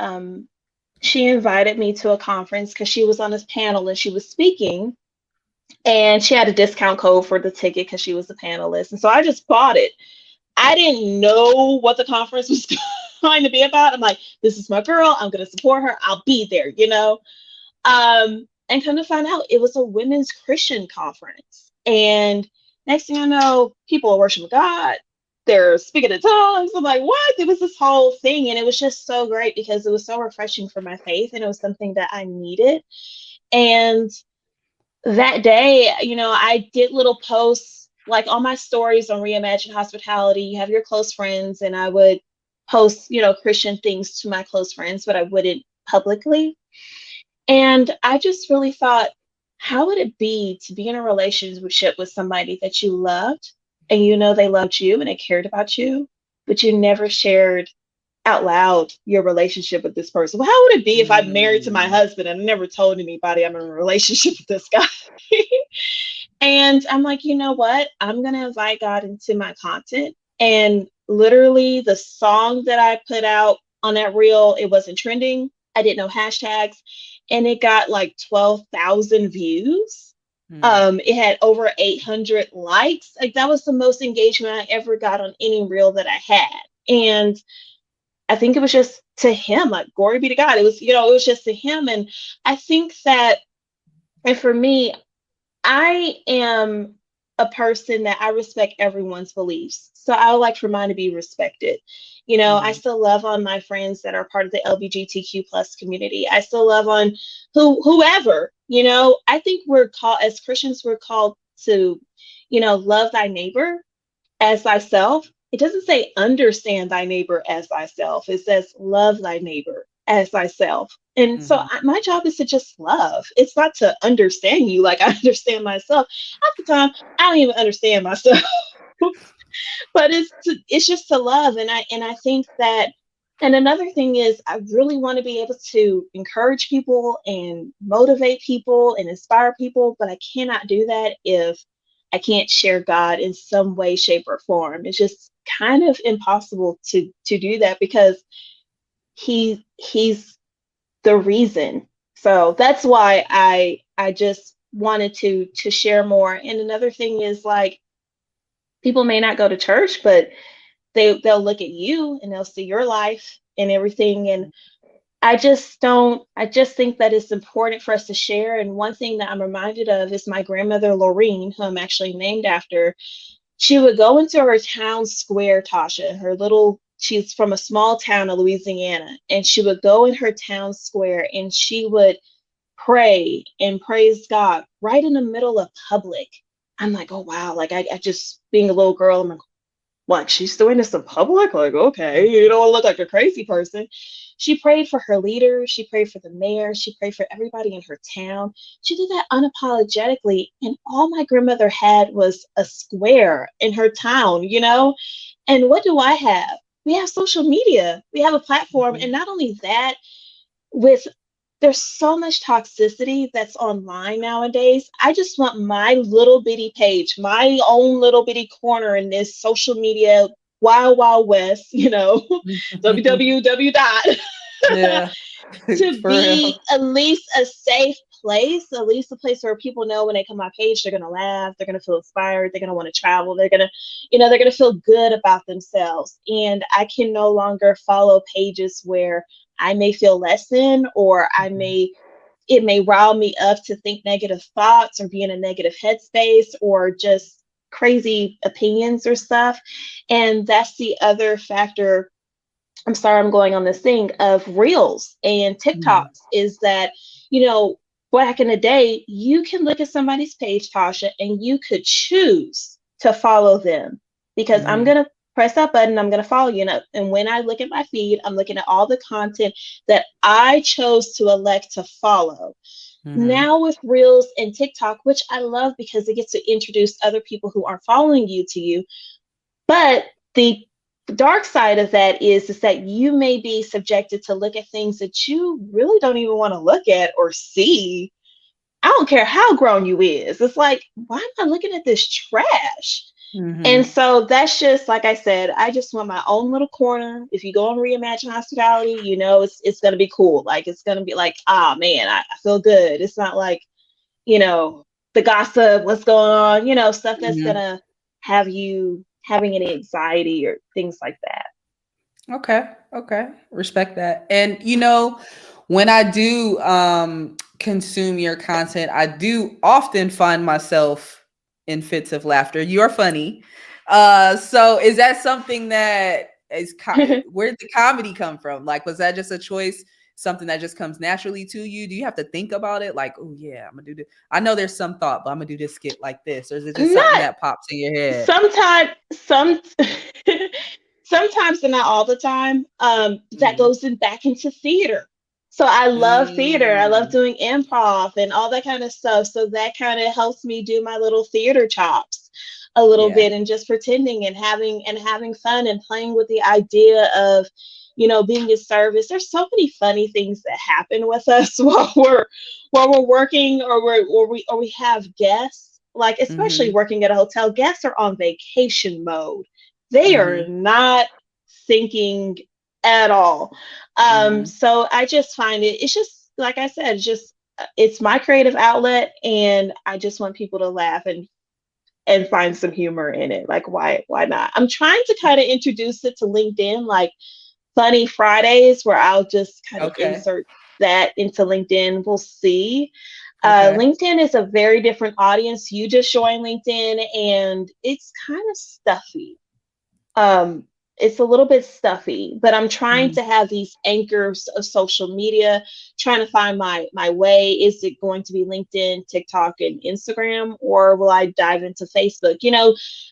she invited me to a conference because she was on this panel and she was speaking. And she had a discount code for the ticket because she was a panelist. And so I just bought it. I didn't know what the conference was going to be about. I'm like, this is my girl. I'm going to support her. I'll be there. And come to find out, it was a women's Christian conference. And next thing I know, people are worshiping God. They're speaking in tongues. I'm like, what? It was this whole thing. And it was just so great because it was so refreshing for my faith. And it was something that I needed. And that day, I did little posts like on my stories on Reimagine Hospitality. You have your close friends, and I would post, Christian things to my close friends, but I wouldn't publicly. And I just really thought, how would it be to be in a relationship with somebody that you loved and they loved you and they cared about you, but you never shared out loud your relationship with this person? Well, how would it be if I'm married to my Mm, husband and I never told anybody I'm in a relationship with this guy? And I'm like, you know what? I'm going to invite God into my content. And literally, the song that I put out on that reel, it wasn't trending. I didn't know hashtags. And it got like 12,000 views. mm, It had over 800 likes. Like, that was the most engagement I ever got on any reel that I had. And I think it was just to him, like, glory be to God. It was just to him. And I think that, and for me, I am a person that I respect everyone's beliefs. So I would like for mine to be respected. I mm, still love on my friends that are part of the LGBTQ plus community. I still love on whoever. I think we're called as Christians, we're called to, love thy neighbor as thyself. It doesn't say understand thy neighbor as thyself. It says love thy neighbor as thyself. And so Mm-hmm. my job is to just love. It's not to understand you like I understand myself. Half the time, I don't even understand myself. But it's just to love. And I think that, and another thing is I really want to be able to encourage people and motivate people and inspire people, but I cannot do that if I can't share God in some way, shape, or form. It's just kind of impossible to do that because he's the reason. So that's why I just wanted to share more. And another thing is, like, people may not go to church, but they'll look at you and they'll see your life and everything. And I just think that it's important for us to share. And one thing that I'm reminded of is my grandmother Loren, who I'm actually named after. She would go into her town square, Tasha, she's from a small town of Louisiana, and she would go in her town square and she would pray and praise God right in the middle of public. I'm like, oh wow, like I just, being a little girl, I'm like, what, she's doing this in public? Like, okay, you don't look like a crazy person. She prayed for her leader. She prayed for the mayor. She prayed for everybody in her town. She did that unapologetically. And all my grandmother had was a square in her town, you know? And what do I have? We have social media. We have a platform. Mm-hmm. And not only that, with there's so much toxicity that's online nowadays. I just want my little bitty page, my own little bitty corner in this social media wild, wild west, www dot, Yeah, to for be real. at least a safe place, at least a place where people know when they come on my page, they're going to laugh, they're going to feel inspired, they're going to want to travel, they're going to feel good about themselves. And I can no longer follow pages where I may feel less than, or it may rile me up to think negative thoughts or be in a negative headspace or just crazy opinions or stuff. And that's the other factor. I'm sorry, I'm going on this thing of reels and Mm-hmm. TikToks, is that, you know, back in the day, you can look at somebody's page, Tasha, and you could choose to follow them because I'm Mm-hmm. going to press that button, I'm going to follow you. And when I look at my feed, I'm looking at all the content that I chose to elect to follow. Mm-hmm. Now with reels and TikTok, which I love because it gets to introduce other people who aren't following you to you, but the dark side of that is that you may be subjected to look at things that you really don't even want to look at or see. I don't care how grown you is. It's like, why am I looking at this trash? And Mm-hmm. so that's just, like I said, I just want my own little corner. If you go on Reimagine Hospitality, it's gonna be cool. Like, it's gonna be like, ah man, I feel good. It's not like, you know, the gossip, what's going on, stuff that's Mm-hmm. gonna have you having any anxiety or things like that. Okay. Okay. Respect that. And when I do consume your content, I do often find myself in fits of laughter. You're funny. So is that something that where did the comedy come from? Like, was that just a choice, something that just comes naturally to you? Do you have to think about it? Like, oh yeah, I'm gonna do this. I know there's some thought, but I'm gonna do this skit like this. Or is it just something Not that pops in your head? sometimes, sometimes, and not all the time. That Mm-hmm. goes back into theater. So I love theater. I love Mm, doing improv and all that kind of stuff. So that kind of helps me do my little theater chops a little yeah. bit, and just pretending and having fun and playing with the idea of, being in service. There's so many funny things that happen with us while we're working, or we have guests. Like, especially Mhm, working at a hotel, guests are on vacation mode. They are mhm, not thinking at all. mhm, So I just find it's just, like I said, it's my creative outlet, and I just want people to laugh and find some humor in it. Like, why not? I'm trying to kind of introduce it to LinkedIn, like Funny Fridays, where I'll just kind of okay, insert that into LinkedIn. We'll see. okay, LinkedIn is a very different audience. You just join LinkedIn, and it's kind of stuffy. Um, it's a little bit stuffy, but I'm trying Mhm. to have these anchors of social media, trying to find my way. Is it going to be LinkedIn, TikTok, and Instagram, or will I dive into Facebook?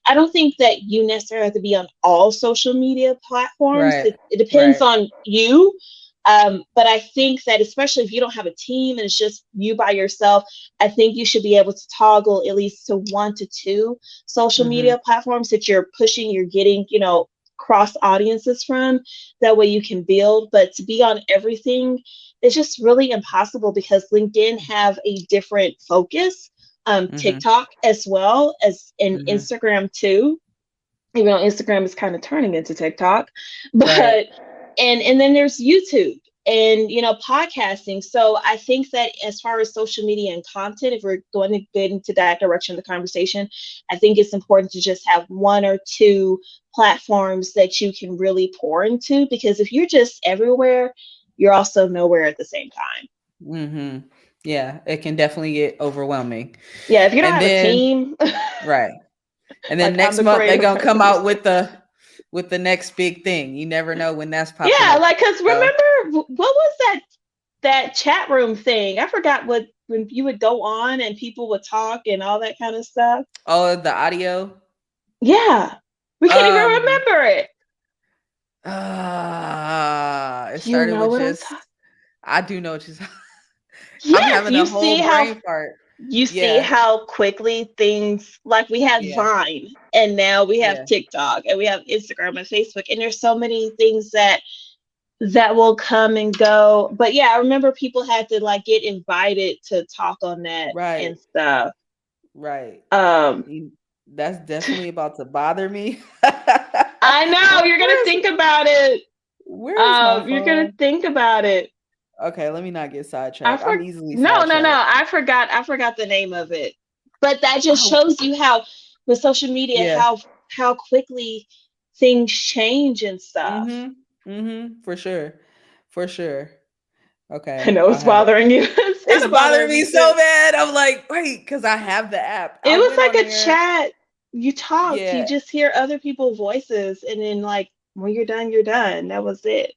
I don't think that you necessarily have to be on all social media platforms. Right. It depends Right. on you. But I think that especially if you don't have a team and it's just you by yourself, I think you should be able to toggle at least to 1 to 2 social Mhm. media platforms that you're pushing, you're getting, cross audiences from. That way you can build. But to be on everything, it's just really impossible because LinkedIn have a different focus. Mhm. TikTok as well as in Mhm. Instagram too, even though Instagram is kind of turning into TikTok. Right. But and then there's YouTube and podcasting. So I think that as far as social media and content, if we're going to get into that direction of the conversation, I think it's important to just have 1 or 2 platforms that you can really pour into, because if you're just everywhere, you're also nowhere at the same time. Mhm. Yeah, it can definitely get overwhelming. Yeah, if you don't And have a then team, right. And then like I'm next the month they're creative gonna come person for out this. with the next big thing. You never know when that's popping Yeah, up. like, cause So, remember what was that chat room thing? I forgot what when you would go on and people would talk and all that kind of stuff. oh, the audio. Yeah, we can't even Um, remember it. it You started know with what I'm just talking? I do know what you I'm Yes, having a whole brain fart. you see Yeah, how quickly things, like, we had yeah, Vine and now we have yeah. TikTok and we have Instagram and Facebook, and there's so many things that will come and go. But yeah, I remember people had to like get invited to talk on that Right, and stuff. right. Um, You- That's definitely about to bother me. I know Like, you're gonna think about it. where's my You're gonna phone? think about it. Okay, let me not get I sidetracked. for I'm easily No, no, no. sidetracked. I forgot the name of it. But that just Oh, shows you how with social media yeah. how quickly things change and stuff. Mhm. Mhm. For sure. For sure. I Okay, know I'll it's have it. bothering you. It's kind It's of bothering bothering me me too. so bad. I'm like, wait, because I have the app. I It was went on like a there. chat. You talk, you Yeah. just hear other people's voices, and then like when you're done, you're done. That was it.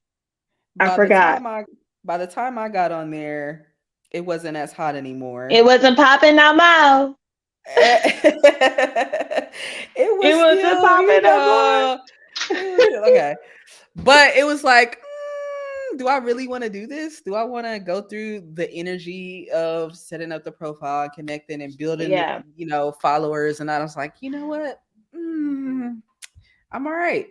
I By the forgot. time I by the time I got on there, it wasn't as hot It anymore. wasn't popping no more. It It was wasn't still, popping no more. it was still okay. But it was like, do I really want to do this? Do I want to go through the energy of setting up the profile, connecting and building, Yeah, followers? And I was like, you know what? I'm all right.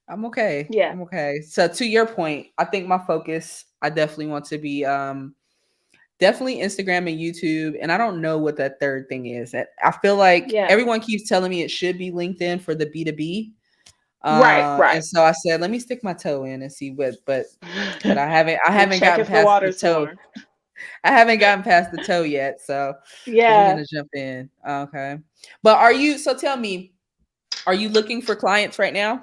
I'm okay. yeah, I'm okay. So to your point, I think my focus, I definitely want to be definitely Instagram and YouTube. And I don't know what that third thing is. I feel like yeah. everyone keeps telling me it should be LinkedIn for the B2B. Right, And right. so I said, let me stick my toe in and see but I You haven't check gotten if the past the water's toe. warm. I haven't gotten past the toe yet. So we're Yeah. gonna jump in. Okay. But so tell me, are you looking for clients right now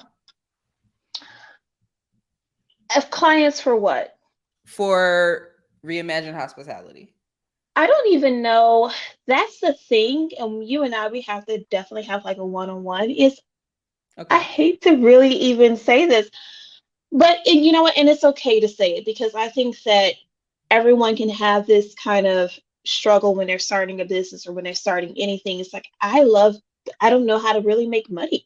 If clients for what? for Reimagine Hospitality? I don't even know. That's the thing. And you and I, we have to definitely have like a one-on-one. I Okay. hate to really even say this, but and you know what? And it's okay to say it, because I think that everyone can have this kind of struggle when they're starting a business or when they're starting anything. It's like, I don't know how to really make money.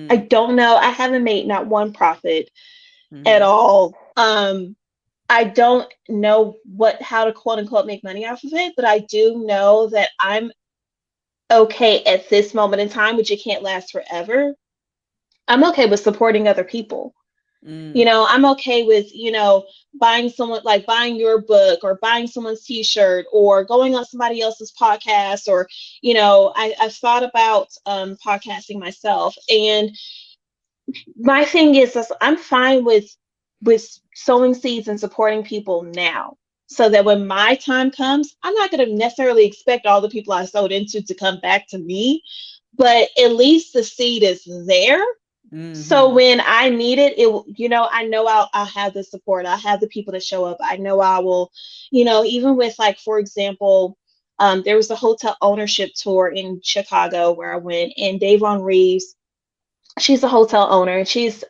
I Mm, don't know. I haven't made not one profit at mm-hmm, all. I don't know how to quote unquote make money off of it, but I do know that I'm okay at this moment in time, which it can't last forever. I'm okay with supporting other people. mm, I'm okay with, buying your book or buying someone's t-shirt or going on somebody else's podcast, or, I've thought about podcasting myself. And my thing is I'm fine with sowing seeds and supporting people now, so that when my time comes, I'm not going to necessarily expect all the people I sowed into to come back to me, but at least the seed is there. So mm-hmm, when I need it, I know I'll have the support. I'll have the people to show up. I know I will, even with, like, for example, there was a hotel ownership tour in Chicago where I went, and Davon Reeves she's a hotel owner, and she's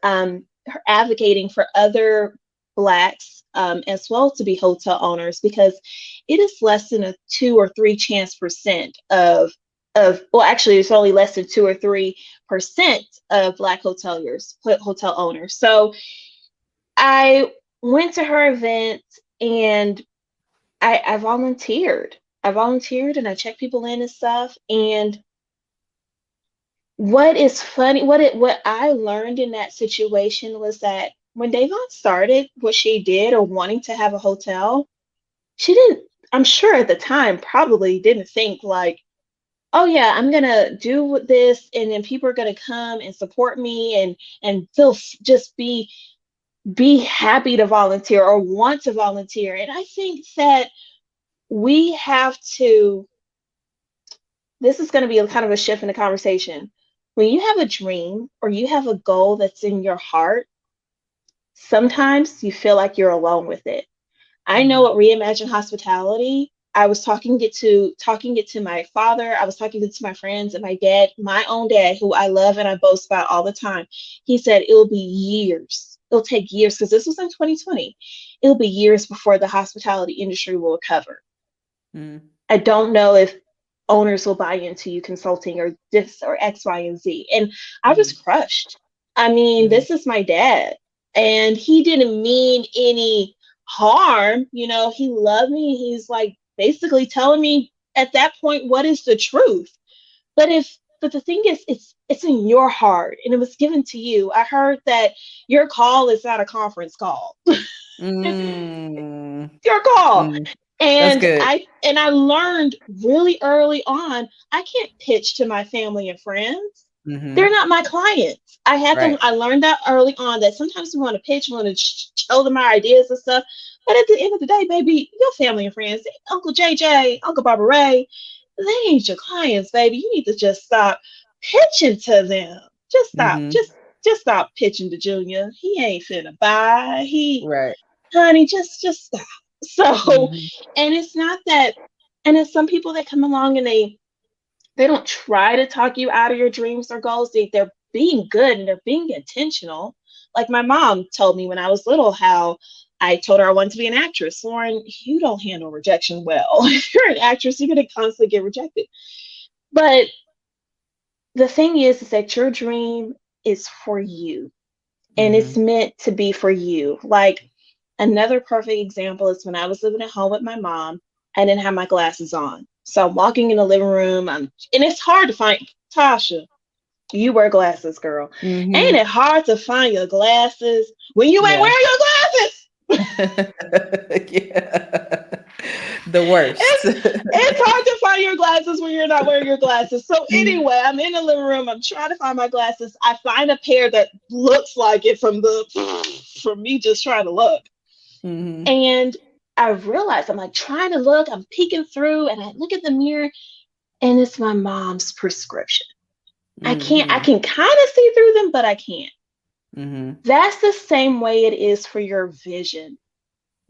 advocating for other blacks as well to be hotel owners, because it is less than a 2 or 3 chance percent of well, actually it's only less than 2 or 3% of black hoteliers, hotel owners. So I went to her event, and I volunteered. I volunteered and I checked people in and stuff. And what is funny, what I learned in that situation was that when Davon started what she did, or wanting to have a hotel, she didn't, I'm sure at the time probably didn't think like, oh yeah, I'm gonna do this and then people are gonna come and support me and feel just be happy to volunteer or want to volunteer. And I think that we have to, this is going to be a kind of a shift in the conversation. When you have a dream or you have a goal that's in your heart, sometimes you feel like you're alone with it. I know Mhm. at Reimagine Hospitality, I was talking it to my father, I was talking it to my friends and my dad, my own dad, who I love and I boast about all the time. He said it'll be years. It'll take years, because this was in 2020. It'll be years before the hospitality industry will recover. Mhm. I don't know if owners will buy into you consulting or this or X, Y, and Z. And I was Mhm. crushed. I mean, Mhm. this is my dad, and he didn't mean any harm. He loved me. He's like basically telling me at that point what is the truth. But the thing is, it's in your heart, and it was given to you. I heard that your call is not a conference call. Mm. Your call. Mm. That's And good. I learned really early on, I can't pitch to my family and friends. They're Mhm. not my clients. Right. I learned that early on, that sometimes we want to pitch, we want to show them our ideas and stuff. But at the end of the day, baby, your family and friends, Uncle JJ, Uncle Barbara Ray, they ain't your clients, baby. You need to just stop pitching to them. Just stop. Mhm. Just stop pitching to Junior. He ain't finna buy. Right. Honey, just stop. So, Mhm. and it's not that, and it's some people that come along and they don't try to talk you out of your dreams or goals. They're being good and they're being intentional. Like my mom told me when I was little, how I told her I wanted to be an actress. Loren, you don't handle rejection well. If you're an actress, you're going to constantly get rejected. But the thing is that your dream is for you, and it's Mhm. meant to be for you. Like, another perfect example is when I was living at home with my mom, I didn't have my glasses on. So I'm walking in the living room, and it's hard to find. Tasha, you wear glasses, girl. Ain't Mhm. it hard to find your glasses when you ain't Yeah. wearing your glasses? Yeah. The worst. It's hard to find your glasses when you're not wearing your glasses. So anyway, I'm in the living room. I'm trying to find my glasses. I find a pair that looks like it from me just trying to look. Mhm. And I realized, I'm like trying to look, I'm peeking through, and I look at the mirror, and it's my mom's prescription. I Mhm. can kind of see through them, but I can't. Mhm. That's the same way it is for your vision.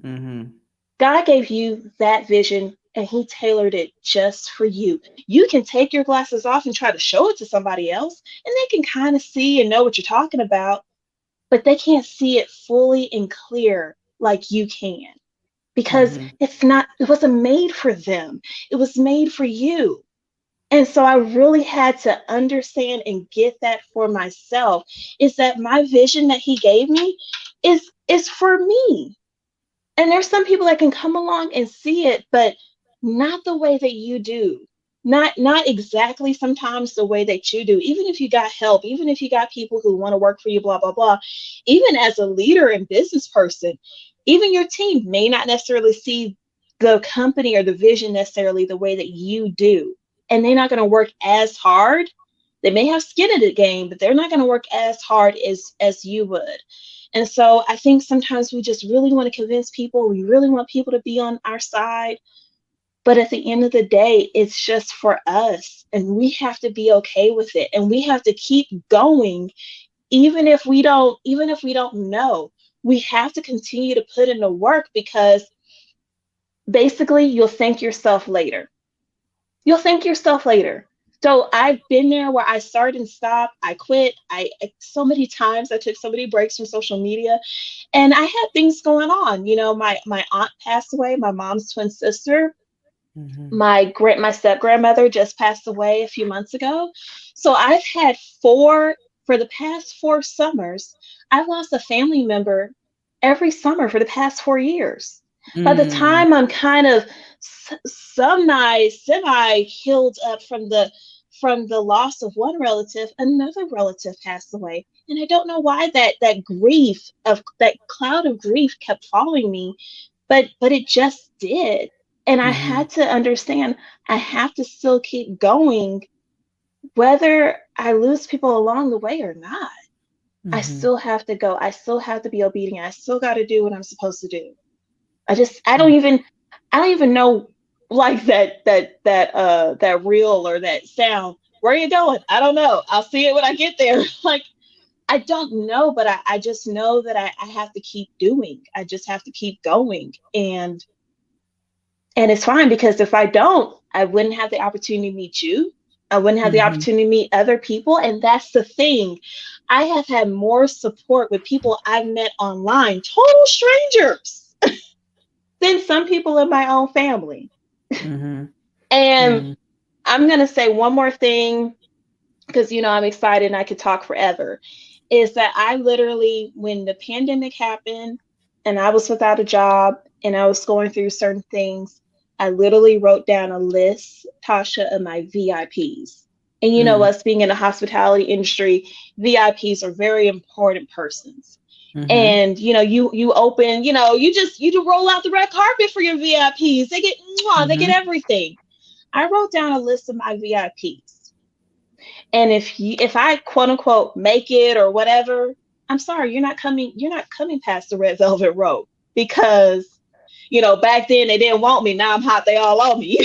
Mhm. God gave you that vision and He tailored it just for you. You can take your glasses off and try to show it to somebody else, and they can kind of see and know what you're talking about, but they can't see it fully and clear like you can, because Mhm. it wasn't made for them. It was made for you. And so I really had to understand and get that for myself, is that my vision that He gave me is for me. And there's some people that can come along and see it, but not the way that you do. Not exactly sometimes the way that you do. Even if you got help, even if you got people who want to work for you, blah, blah, blah. Even as a leader and business person, even your team may not necessarily see the company or the vision necessarily the way that you do. And they're not going to work as hard. They may have skin in the game, but they're not going to work as hard as you would. And so I think sometimes we just really want to convince people, we really want people to be on our side. But at the end of the day, it's just for us. And we have to be okay with it. And we have to keep going, even if we don't know. We have to continue to put in the work, because basically you'll thank yourself later. You'll thank yourself later. So I've been there where I started and stopped. I quit. So many times I took so many breaks from social media, and I had things going on. My aunt passed away, my mom's twin sister. Mm-hmm. My step grandmother just passed away a few months ago. So I've had four for the past 4 summers. I've lost a family member every summer for the past 4 years. By the Mm, time I'm kind of semi healed up from the loss of one relative, another relative passed away. And I don't know why that cloud of grief kept following me, but it just did. And I mm-hmm. had to understand I have to still keep going whether I lose people along the way or not. I Mm-hmm. still have to go. I still have to be obedient. I still got to do what I'm supposed to do. I Mm, don't even know, like, that reel or that sound. Where are you going? I don't know. I'll see it when I get there. Like, I don't know, but I just know that I have to keep doing. I just have to keep going. And it's fine, because if I don't, I wouldn't have the opportunity to meet you. I wouldn't have the mm-hmm. opportunity to meet other people. And that's the thing. I have had more support with people I've met online, total strangers, than some people in my own family. Mm-hmm. And Mm-hmm. I'm going to say one more thing, because I'm excited and I could talk forever, is that I literally, when the pandemic happened and I was without a job and I was going through certain things, I literally wrote down a list, Tasha, of my VIPs. And Mm-hmm. us being in the hospitality industry, VIPs are very important persons. Mm-hmm. And you open, you roll out the red carpet for your VIPs. They get they get Mm-hmm. everything. I wrote down a list of my VIPs. And if I quote unquote make it or whatever, I'm sorry, you're not coming past the red velvet rope, because back then they didn't want me. Now I'm hot, they all on me.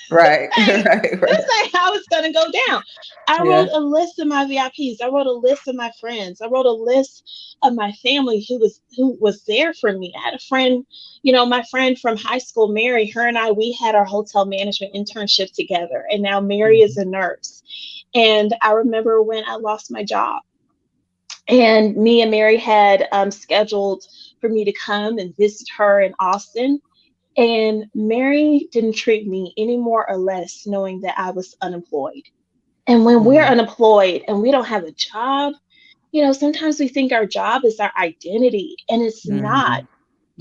Right. Hey, Right. this Right. ain't how it's gonna go down. I wrote Yeah. a list of my VIPs. I wrote a list of my friends. I wrote a list of my family who was there for me. I had a friend, my friend from high school, Mary. Her and I, we had our hotel management internship together, and now Mary is Mm-hmm. a nurse. And I remember when I lost my job, and me and Mary had scheduled for me to come and visit her in Austin. And Mary didn't treat me any more or less, knowing that I was unemployed. And when we're Mm-hmm. unemployed and we don't have a job, sometimes we think our job is our identity, and it's not.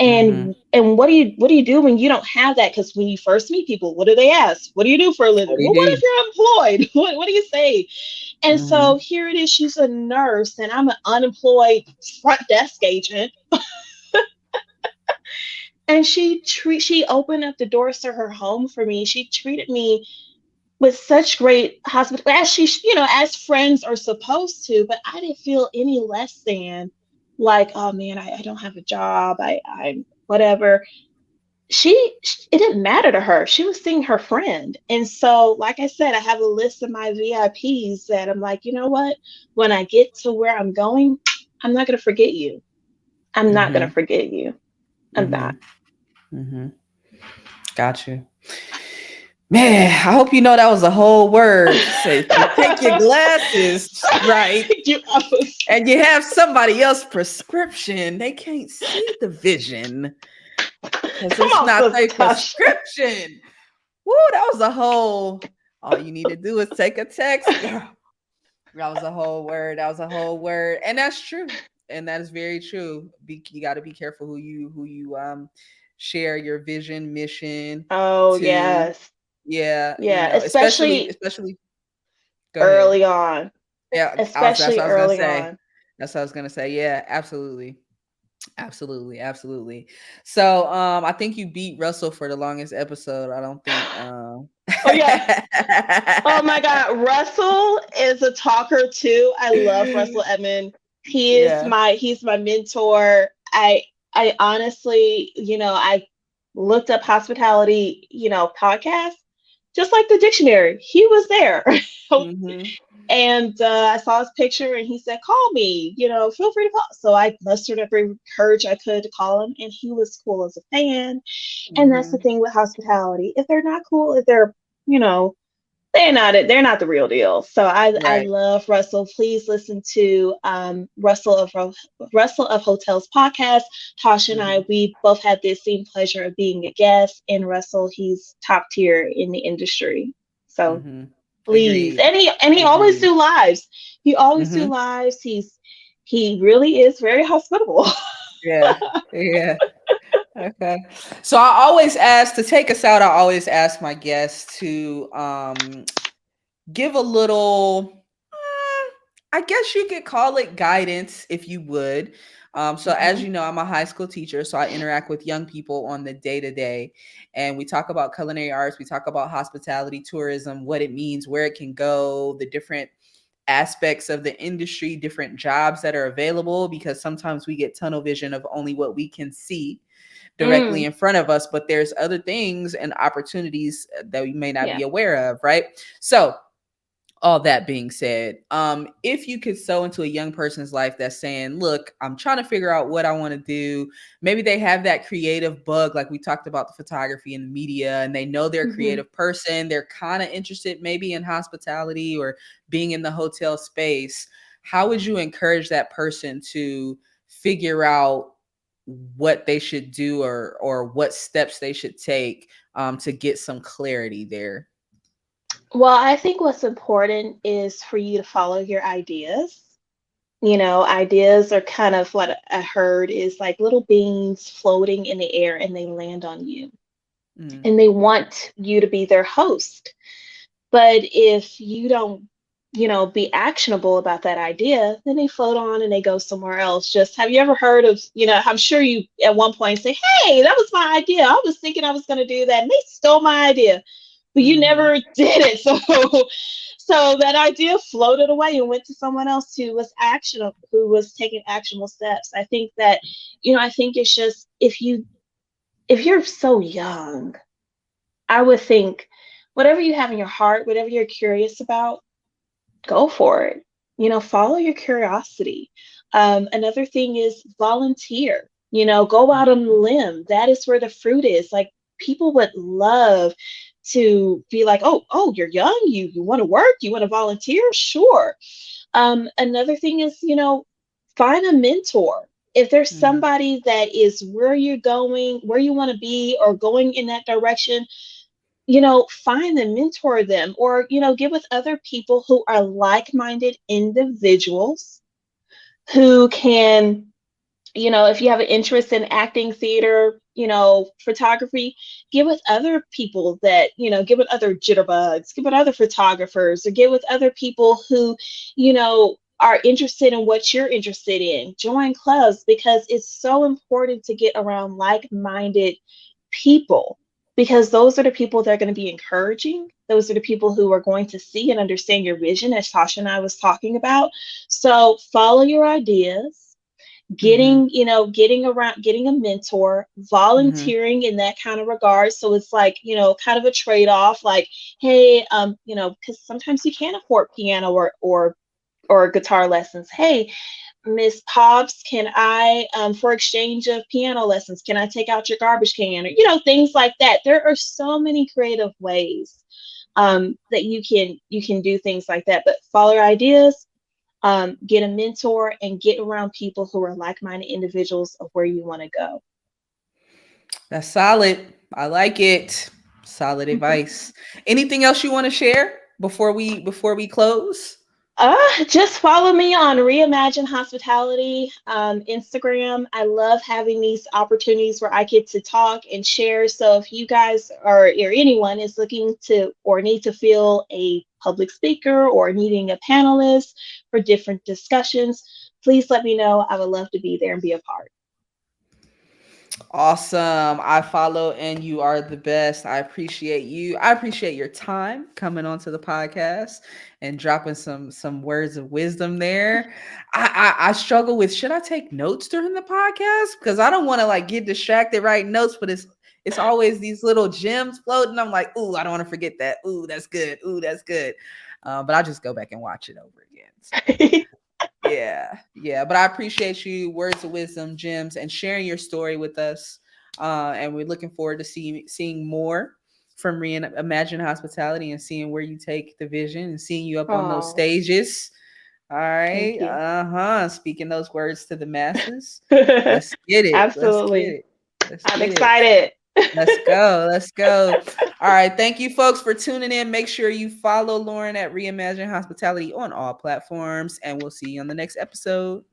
Mm-hmm. Mm-hmm. And what do you do when you don't have that? Because when you first meet people, what do they ask? What do you do for a living? What do you Well, what do? if you're employed? What do you say? And Mm-hmm. so here it is. She's a nurse, and I'm an unemployed front desk agent. And she opened up the doors to her home for me. She treated me with such great hospitality, as as friends are supposed to. But I didn't feel any less than, like, oh man, I don't have a job. I whatever. It didn't matter to her. She was seeing her friend. And so, like I said, I have a list of my VIPs that I'm like, you know what? When I get to where I'm going, I'm not gonna forget you. I'm not gonna Mm-hmm. forget you. I'm Mm-hmm. not. Mm-hmm. Got you. Man, I hope you know that was a whole word. Say, if you take your glasses, right, You, I was, and you have somebody else's prescription, they can't see the vision because come it's on, not Sister their Tasha. prescription. Woo, that was a whole. All you need to do is take a text, girl. That was a whole word. That was a whole word, and that's true. And that is very true. You got to be careful who you share your vision, mission Oh to. yes. Yeah, Yeah, especially especially especially. Go ahead. early on. Yeah, that's Especially what I was gonna early say. on. That's what I was gonna say. Yeah, absolutely. Absolutely, absolutely. So I think you beat Russell for the longest episode. I don't think Oh yeah. Oh my God. Russell is a talker too. I love Russell Edmond. Yeah. He's my mentor. I honestly, I looked up hospitality, podcasts, just like the dictionary. He was there. Mm-hmm. And I saw his picture and he said, call me, feel free to call. So I mustered every courage I could to call him, and he was cool as a fan. And that's the Mm-hmm. thing with hospitality. If they're not cool, if they're, you know, they're not the real deal. So I Right. love Russell. Please listen to Russell of Hotels podcast. Tasha and I, Hmm. we both had the esteemed pleasure of being a guest. And Russell, he's top tier in the industry. So Hmm. please, Agreed. and he always Agreed. do lives. He always do Hmm. lives. He really is very hospitable. Yeah. Yeah. Okay. So I always ask to take us out. I always ask my guests to give a little, I guess you could call it guidance if you would. So as Mhm. you know, I'm a high school teacher, so I interact with young people on the day to day, and we talk about culinary arts, we talk about hospitality, tourism, what it means, where it can go, the different aspects of the industry, different jobs that are available, because sometimes we get tunnel vision of only what we can see directly Mm, in front of us, but there's other things and opportunities that we may not yeah. be aware of, right? So all that being said, if you could sow into a young person's life that's saying, look, I'm trying to figure out what I want to do. Maybe they have that creative bug, like we talked about the photography and the media, and they know they're a Hmm. creative person. They're kind of interested maybe in hospitality or being in the hotel space. How would you encourage that person to figure out what they should do, or what steps they should take to get some clarity there? Well, I think what's important is for you to follow your ideas. Ideas are kind of what I heard is like little beings floating in the air and they land on you Mm, and they want you to be their host. But if you don't, be actionable about that idea, then they float on and they go somewhere else. Just have you ever heard of, I'm sure you at one point say, hey, that was my idea. I was thinking I was going to do that. And they stole my idea, but you mm-hmm. never did it. So that idea floated away and went to someone else who was taking actionable steps. I think that, I think it's just if you're so young, I would think whatever you have in your heart, whatever you're curious about, go for it. Follow your curiosity. Another thing is volunteer. Go out on the limb. That is where the fruit is. Like people would love to be like, oh, you're young. You want to work. You want to volunteer. Sure. Another thing is, find a mentor. If there's Mm-hmm. somebody that is where you're going, where you want to be, or going in that direction, find them, mentor them, or, get with other people who are like minded individuals who can, if you have an interest in acting, theater, photography, get with other people that, get with other jitterbugs, get with other photographers, or get with other people who, are interested in what you're interested in. Join clubs because it's so important to get around like minded people because those are the people that are going to be encouraging. Those are the people who are going to see and understand your vision, as Tasha and I was talking about. So follow your ideas, Mm-hmm. getting around, getting a mentor, Mm-hmm. volunteering in that kind of regard. So it's like, kind of a trade-off, like, hey, because sometimes you can't afford piano or guitar lessons. Hey, Miss Hobbs, can I, for exchange of piano lessons, can I take out your garbage can? Or, things like that. There are so many creative ways that you can do things like that. But follow your ideas, get a mentor, and get around people who are like-minded individuals of where you want to go. That's solid. I like it. Solid Mhm. advice. Anything else you want to share before we close? Just follow me on Reimagine Hospitality Instagram. I love having these opportunities where I get to talk and share. So if you guys or anyone is looking to or need to fill a public speaker or needing a panelist for different discussions, please let me know. I would love to be there and be a part. Awesome. I follow and you are the best. I appreciate you. I appreciate your time coming onto the podcast and dropping some words of wisdom there. I struggle with, should I take notes during the podcast? Because I don't want to like get distracted writing notes, but it's always these little gems floating. I'm like, ooh, I don't want to forget that. Ooh, that's good. Ooh, that's good. But I just go back and watch it over again. So yeah, yeah. But I appreciate you, words of wisdom, gems, and sharing your story with us. And we're looking forward to seeing more from Reimagine Hospitality and seeing where you take the vision and seeing you up on those Oh, stages. All thank right. you. Speaking those words to the masses. Let's get it. Let's get Absolutely. it. Let's I'm get it. excited. Let's go. Let's go. All right. Thank you, folks, for tuning in. Make sure you follow Loren at Reimagine Hospitality on all platforms, and we'll see you on the next episode.